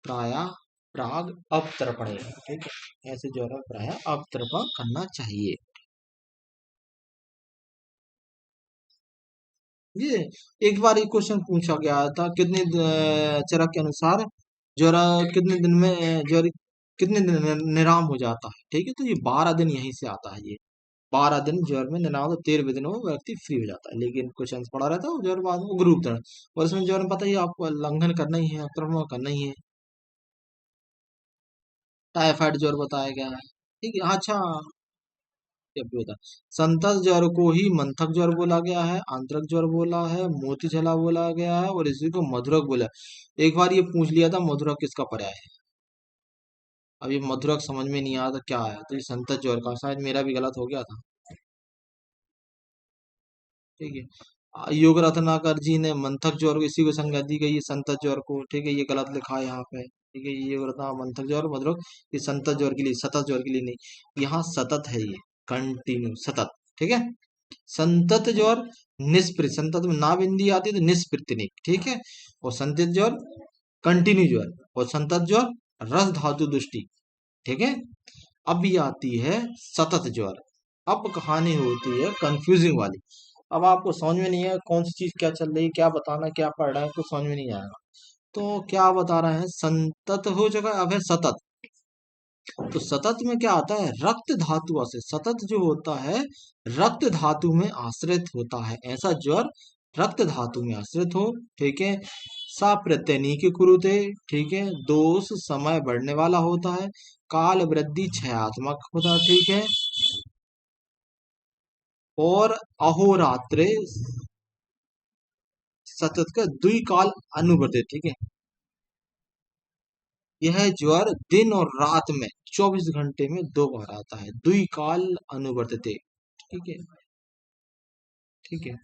प्रायः प्राग अवतर्पणे। ठीक है, ऐसे ज्वर में प्रायः अवतर्पण करना चाहिए। ये एक बार एक क्वेश्चन पूछा गया था, कितने चरक के अनुसार ज्वर कितने दिन में ज्वर कितने दिन में निराम हो जाता है? ठीक है, तो ये 12 दिन यहीं से आता है। ये 12 दिन ज्वर में निना, तो 13वें दिन वो व्यक्ति फ्री हो जाता है, लेकिन क्वेश्चन पड़ा रहता है, ज्वर बाद में ग्रुप तरह, और इसमें ज्वर में पता ही है, आपको लंघन करना ही है, आक्रमण करना ही है। टाइफाइड ज्वर बताया गया है, ठीक है। अच्छा, ये भी होता है। संतत ज्वर को ही मंथक ज्वर बोला गया है, आंत्रक ज्वर बोला है, मोती झला बोला गया है, और इसी को मधुरक बोला है। एक बार ये पूछ लिया था मधुरक किसका पर्याय है, अब ये मधुरक समझ में नहीं आया था क्या है, तो ये संतत ज्वर का, शायद मेरा भी गलत हो गया था, ठीक है। योग रत्नाकर जी ने मंथक ज्वर को इसी को संज्ञा दी गई है, संतत ज्वर को, ठीक है, ये गलत लिखा है यहाँ पे, ठीक है। ये योग रत्ना मंथक ज्वर मधुरक, ये संतत ज्वर के लिए, सतत ज्वर के लिए नहीं, यहाँ सतत है, ये कंटिन्यू सतत, ठीक है। संतत ज्वर निष्पृत, संतत में ना बिंदी आती है तो निष्पृतनिक, ठीक है। और संतत ज्वर कंटिन्यू ज्वर, और संतत ज्वर रस धातु दृष्टि, ठीक है। अब ये आती है सतत ज्वर, अब कहानी होती है कंफ्यूजिंग वाली। अब आपको समझ में नहीं है कौन सी चीज क्या चल रही है, क्या बताना क्या पढ़ रहा है, तो समझ में नहीं आएगा। तो क्या बता रहे हैं, संतत हो चुका है, अब है सतत। तो सतत में क्या आता है, रक्त धातु से, सतत जो होता है रक्त धातु में आश्रित होता है, ऐसा ज्वर रक्त धातु में आश्रित हो, ठीक है। सा प्रत्यनी के कुरुते, ठीक है। दोष समय बढ़ने वाला होता है, काल वृद्धि क्षयात्मक होता है, ठीक है। और अहोरात्रे सतत का द्विकाल अनुवर्तित, ठीक है। यह ज्वर दिन और रात में 24 घंटे में 2 बार आता है, द्विकाल अनुवर्तित, ठीक है, ठीक है।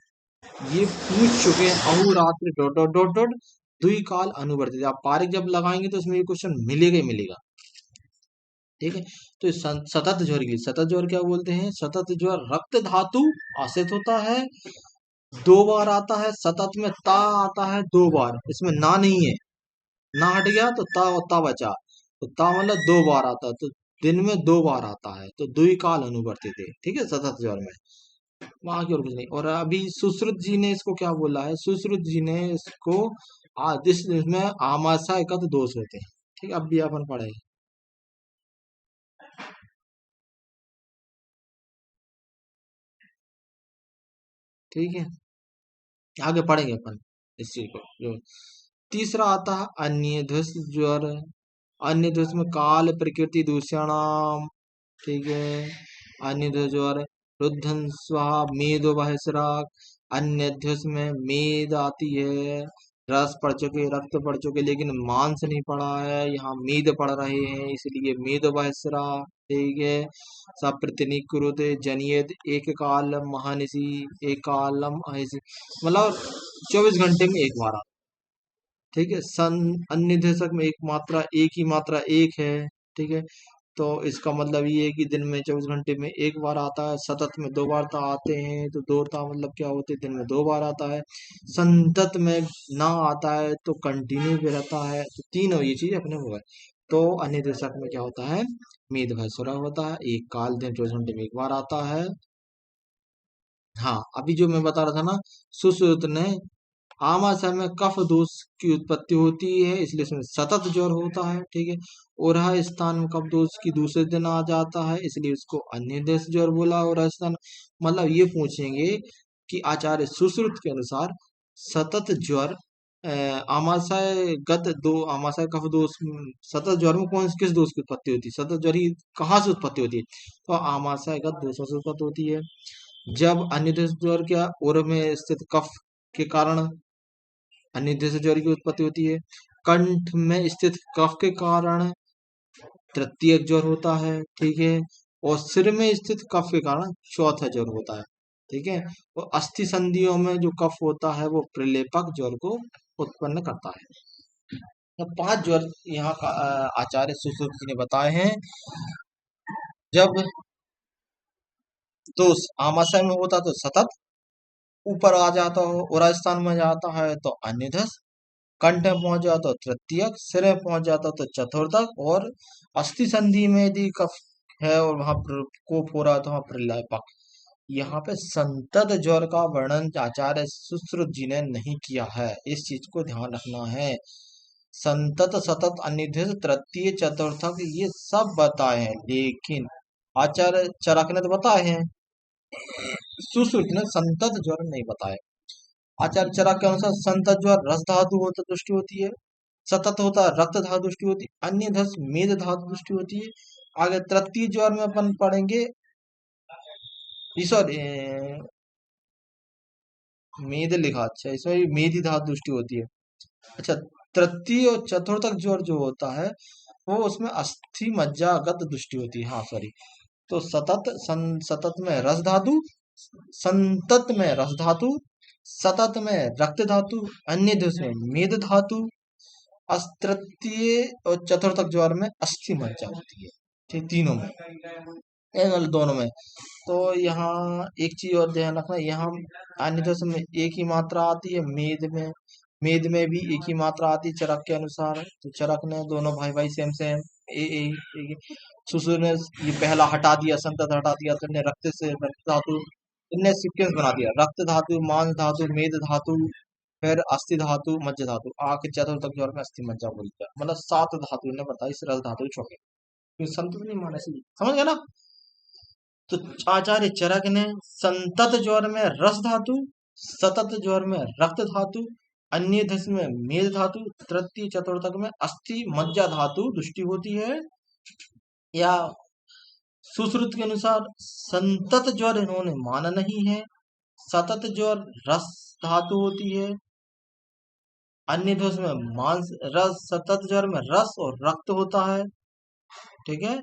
ये पूछ चुके हैं, अहोरात्र डॉट डॉट डॉट डॉट द्विकाल अनुवर्तित, आप पारिक जब लगाएंगे तो इसमें ये क्वेश्चन मिलेगा ही मिलेगा, ठीक है। तो इस सतत ज्वर के लिए, सतत ज्वर क्या बोलते हैं, सतत ज्वर रक्त धातु आश्रित होता है, 2 बार आता है, सतत में ता आता है 2 बार, इसमें ना नहीं है, ना हट गया तो ता और ता बचा, तो ता मतलब 2 बार आता है, तो दिन में 2 बार आता है, तो द्विकाल अनुवर्तित है, ठीक है, सतत ज्वर में। वहां की और कुछ नहीं। और अभी सुश्रुत जी ने इसको क्या बोला है, सुश्रुत जी ने इसको इसमें आमाशय का तो दोष होते हैं, ठीक है, अब भी अपन पढ़े, ठीक है, आगे पढ़ेंगे अपन इस चीज को। जो तीसरा आता है अन्य ध्वस ज्वर, अन्य ध्वस में काल प्रकृति दूषणाम, ठीक है। अन्य ध्वस ज्वर रुद्धन स्वाहा मेदो बहसराग, अन्य ध्वस में मेद आती है, रस पड़ चुके, रक्त पड़ चुके, लेकिन मांस नहीं पड़ा है, यहाँ मेद पड़ रहे हैं, इसलिए मेद बहसरा, ठीक है। सप्रतनिक कुरुते जनियत एक कालम महानिसी, एक कालम अहिसी, मतलब 24 घंटे में 1 बार, ठीक है। सन अन्य देशक में एक मात्रा, एक ही मात्रा एक है, ठीक है। तो इसका मतलब ये है कि दिन में 24 घंटे में 1 बार आता है, सतत में 2 बार तो आते हैं, तो दौड़ता मतलब क्या होते हैं, दिन में 2 बार आता है। संतत में ना आता है तो कंटिन्यू पे रहता है, तो तीनों ये चीज अपने हो गए। तो अन्य देशक में क्या होता है, मेद भैसुरा होता है, एक काल दिन 24 घंटे में 1 बार आता है। हाँ, अभी जो मैं बता रहा था ना, सुश्रुत ने आमाशय में कफ दोष की उत्पत्ति होती है, इसलिए इसमें सतत ज्वर होता है, ठीक है। और स्थान में कफ दोष की दूसरे दिन आ जाता है, इसलिए उसको अन्य देश ज्वर बोला। और स्थान मतलब ये पूछेंगे कि आचार्य सुश्रुत के अनुसार सतत ज्वर आमाशय गत दो आमाशय कफ दोष, सतत ज्वर में कौन किस दोष की उत्पत्ति होती है, सतत ज्वर ही कहाँ से उत्पत्ति होती है, तो आमाशय गत दोषों से उत्पत्ति होती है। जब अन्य देश ज्वर क्या उर में स्थित कफ के कारण अनिद्य से ज्वर की उत्पत्ति होती है, कंठ में स्थित कफ के कारण तृतीय ज्वर होता है, ठीक है। और सिर में स्थित कफ के कारण चौथा ज्वर होता है, ठीक है। और अस्थि संधियों में जो कफ होता है वो प्रलेपक ज्वर को उत्पन्न करता है। तो 5 ज्वर यहाँ का आचार्य सुश्रुत जी ने बताए हैं। जब दोष आमाशय में होता तो सतत, ऊपर आ जाता हो और स्थान में जाता है तो अनिधस, कंठ में पहुंच जाता तो तृतीयक, सिर में पहुंच जाता तो चतुर्थक, और अस्थि संधि में यदि कफ है और वहां कोप हो रहा है तो वहां प्रलेपक। यहाँ पे संतत ज्वर का वर्णन आचार्य सुश्रुत जी ने नहीं किया है, इस चीज को ध्यान रखना है। संतत सतत अनिधि तृतीय चतुर्थक ये सब बताए हैं, लेकिन आचार्य चरक ने तो बताए हैं, सुश्रुत ने संतत ज्वर नहीं बताया। आचार्य चरक के अनुसार संतत ज्वर रस धातु होता दृष्टि होती है, सतत होता रक्त धातु दृष्टि होती है, अन्य धस मेद धातु दृष्टि होती है। आगे तृतीय ज्वर में अपन पढ़ेंगे, सॉरी मेद लिखा, अच्छा इसमें भी मेदी धातु दृष्टि होती है। अच्छा, तृतीय और चतुर्थक ज्वर जो होता है वो उसमें अस्थि मज्जागत दृष्टि होती है। हाँ सॉरी, तो सतत में रस धातु, संतत में रस धातु, सतत में रक्त धातु, अन्य दिवस में मेद धातु, तृतीय और चतुर्थक ज्वर में अस्थि मज्जा होती है। ठीक, तीनों में, मतलब दोनों में। तो यहाँ एक चीज और ध्यान रखना, यहाँ अन्य दिवस में एक ही मात्रा आती है, मेद में भी एक ही मात्रा आती है चरक के अनुसार। तो चरक ने दोनों भाई भाई सेम सेम ए सुसुर ने ये पहला हटा दिया, संतत हटा दिया, तो इन्हें रक्त से रक्त धातु, इनने सीक्वेंस बना दिया, रक्त धातु, मांस धातु, मेद धातु, फिर अस्थि धातु, मज्जा धातु, आके चतुर्थक ज्वर में अस्थि मज्जा बोल दिया। मतलब 7 धातु इन्हें बताई इस रस धातु छोटे, संतुलन नहीं माने, समझ गया ना। तो आचार्य चरक ने संतत ज्वर में रस धातु, सतत ज्वर में रक्त धातु, अन्य धस में मेद धातु, तृतीय चतुर्थक में अस्थि मज्जा धातु दृष्टि होती है। या सुश्रुत के अनुसार संतत ज्वर इन्होंने माना नहीं है, सतत ज्वर रस धातु होती है, अन्य ध्वज में मांस रस, सतत ज्वर में रस और रक्त होता है। ठीक है,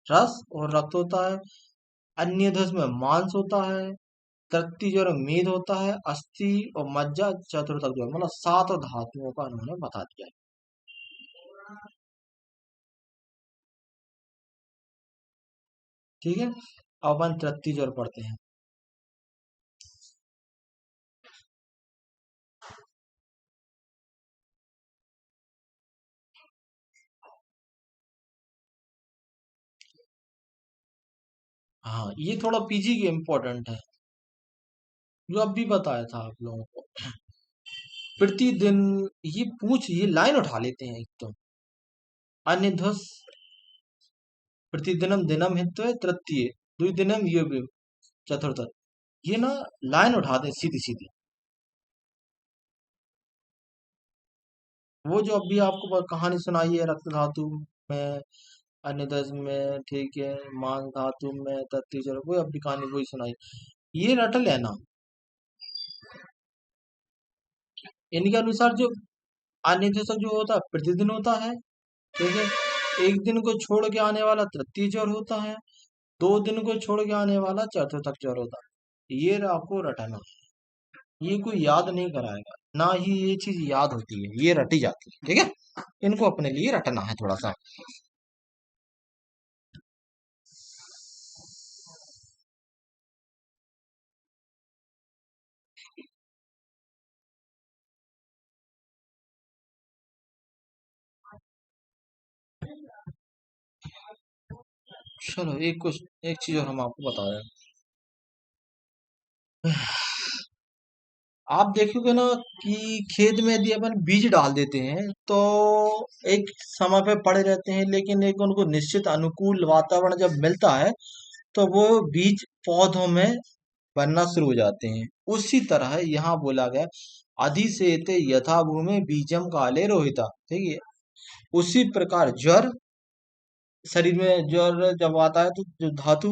रस और रक्त होता है, अन्य ध्वज में मांस होता है, तृतीय ज्वर में मेद होता है, अस्थि और मज्जा चतुर्थक ज्वर, मतलब 7 धातुओं का उन्होंने बता दिया है। ठीक है, अब अपन तृतीय ज्वर पढ़ते हैं। हाँ, ये थोड़ा पीजी के इम्पोर्टेंट है, जो अब भी बताया था आप लोगों को। प्रतिदिन, ये लाइन उठा लेते हैं एक तो, अन्य ध्वज प्रतिदिनम दिनम हित्व तृतीय, द्विदिनम ये भी चतुर्थ, ये ना लाइन उठा दे सीधी सीधी। वो जो अभी आपको कहानी सुनाई है, रक्त धातु में, अन्य ध्वज में, ठीक है, मांस धातु में, तृतीय ज्वर, वो अभी कहानी वही सुनाई, ये रट लेना। इनके अनुसार जो अनिर्देशक जो होता है प्रतिदिन होता है, ठीक है, एक दिन को छोड़ के आने वाला तृतीय ज्वर होता है, 2 दिन को छोड़ के आने वाला चतुर्थक ज्वर होता है। ये आपको रटाना, ये कोई याद नहीं कराएगा, ना ही ये चीज याद होती है, ये रटी जाती है। ठीक है, इनको अपने लिए रटना है थोड़ा सा। चलो एक चीज और हम आपको बता रहे हैं। आप देखोगे ना कि खेत में यदि अपन बीज डाल देते हैं तो एक समय पे पड़े रहते हैं, लेकिन एक उनको निश्चित अनुकूल वातावरण जब मिलता है तो वो बीज पौधों में बनना शुरू हो जाते हैं। उसी तरह यहाँ बोला गया, अधिसेते यथा भूमि बीजम काले रोहिता, ठीक है। उसी प्रकार ज्वर, शरीर में ज्वर जब आता है तो जो धातु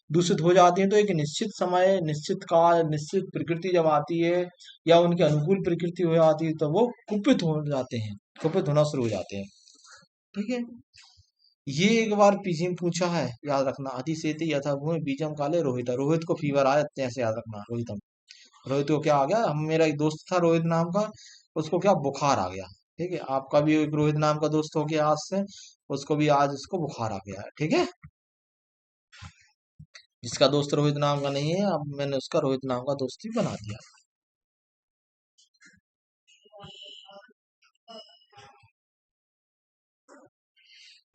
दूषित हो जाती है, तो एक निश्चित समय, निश्चित काल, निश्चित प्रकृति जब आती है या उनकी अनुकूल प्रकृति हो जाती है, तो वो कुपित हो जाते हैं, कुपित होना शुरू हो जाते हैं। ठीक है, ये एक बार पीछे में पूछा है, याद रखना। अतिशेती यथा भूमि बीजम काले रोहित, रोहित को फीवर आया, ऐसे याद रखना। रोहित को क्या आ गया, हम मेरा एक दोस्त था रोहित नाम का, उसको क्या बुखार आ गया। ठीक है, आपका भी एक रोहित नाम का दोस्त हो गया आज से, उसको भी आज उसको बुखार आ गया है। ठीक है, जिसका दोस्त रोहित नाम का नहीं है, अब मैंने उसका रोहित नाम का दोस्त ही बना दिया।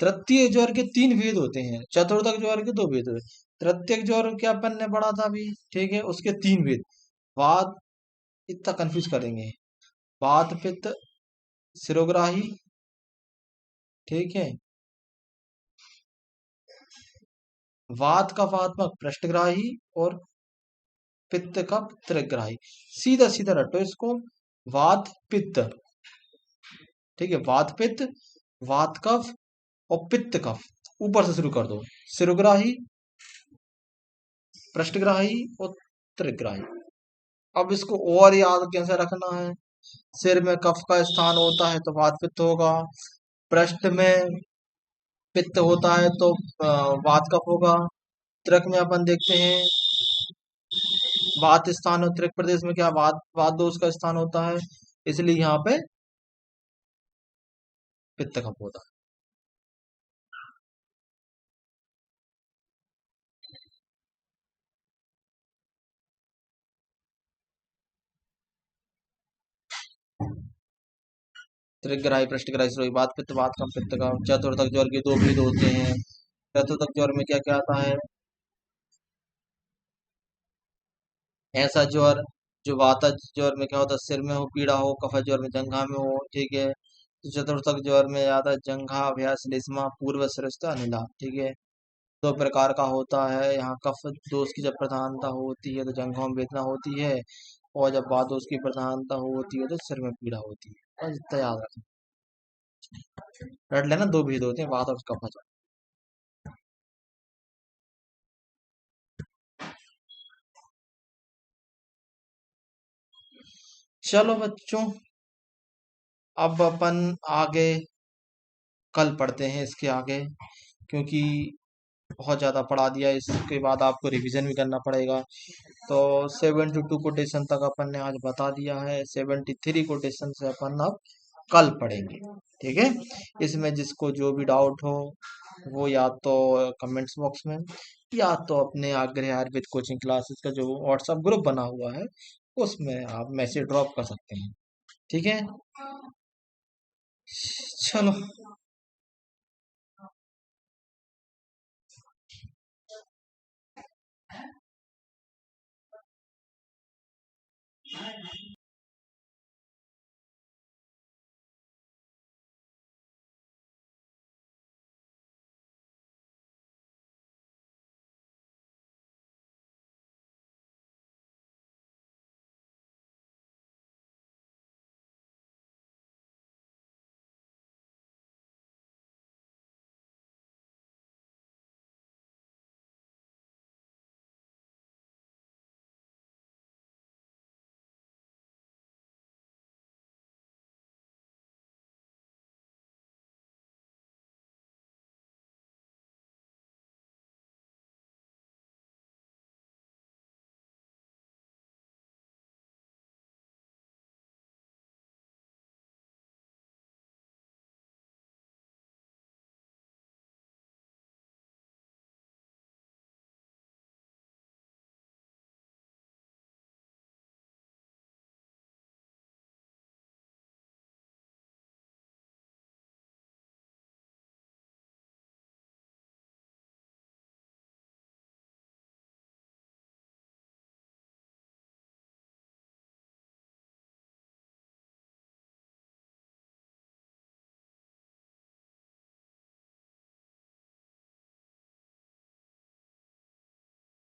तृतीय ज्वर के 3 भेद होते हैं, चतुर्थक ज्वर के 2 भेद होते हैं। तृतीय ज्वर के अपन ने पढ़ा था अभी, ठीक है, उसके 3 भेद। वात, इतना कंफ्यूज करेंगे, वात पित्त सिरोग्राही, ठीक है, वात का वात्मक पृष्ठग्राही और पित्त कफ त्रिग्राही। सीधा सीधा रटो इसको, वात पित्त, ठीक है, वात पित्त, वात कफ और पित्त कफ, ऊपर से शुरू कर दो, सिरग्राही, पृष्ठग्राही और त्रिग्राही। अब इसको और याद कैसे रखना है, सिर में कफ का स्थान होता है तो वात पित्त होगा, पृष्ठ में पित्त होता है तो वात कफ होगा, त्रिक में अपन देखते हैं वात स्थान और त्रिक प्रदेश में क्या वात वात दोष का स्थान होता है, इसलिए यहाँ पे पित्त कफ होता है। त्रिग्राही, पृष्ठग्राही, सिरोही, वात पित्त, वात कफ, पित्त कफ। चतुर्थक ज्वर के दो भेद होते हैं। चतुर्थक ज्वर में क्या क्या आता है, ऐसा ज्वर जो वाता ज्वर में क्या होता है, सिर में हो पीड़ा हो, कफ ज्वर में जंघा में हो, ठीक है। तो चतुर्थक ज्वर में आता है जंघा, अभ्यास, लिस्मा, पूर्व श्रेष्ठ, अनिला, ठीक है। दो प्रकार का होता है, यहाँ कफ दोष की जब प्रधानता होती है तो जंघों में वेदना होती है, और जब वात दोष की प्रधानता होती है तो सिर में पीड़ा होती है। बस इतना याद रखना, रट लेना, दो भेद होते हैं, वात और कफ। चलो बच्चों, अब अपन आगे कल पढ़ते हैं इसके आगे, क्योंकि बहुत ज़्यादा पढ़ा दिया, इसके बाद आपको रिवीजन भी करना पड़ेगा। तो 72 कोटेशन तक अपन ने आज बता दिया है, 73 कोटेशन से अपन अब कल पढ़ेंगे, ठीक है। इसमें जिसको जो भी डाउट हो वो या तो कमेंट्स बॉक्स में, या तो अपने आग्रह आयुर्वेद कोचिंग क्लासेस का जो व्हाट्सएप ग्रुप बना हुआ है उसमें आप मैसेज ड्रॉप कर सकते हैं, ठीक है। चलो।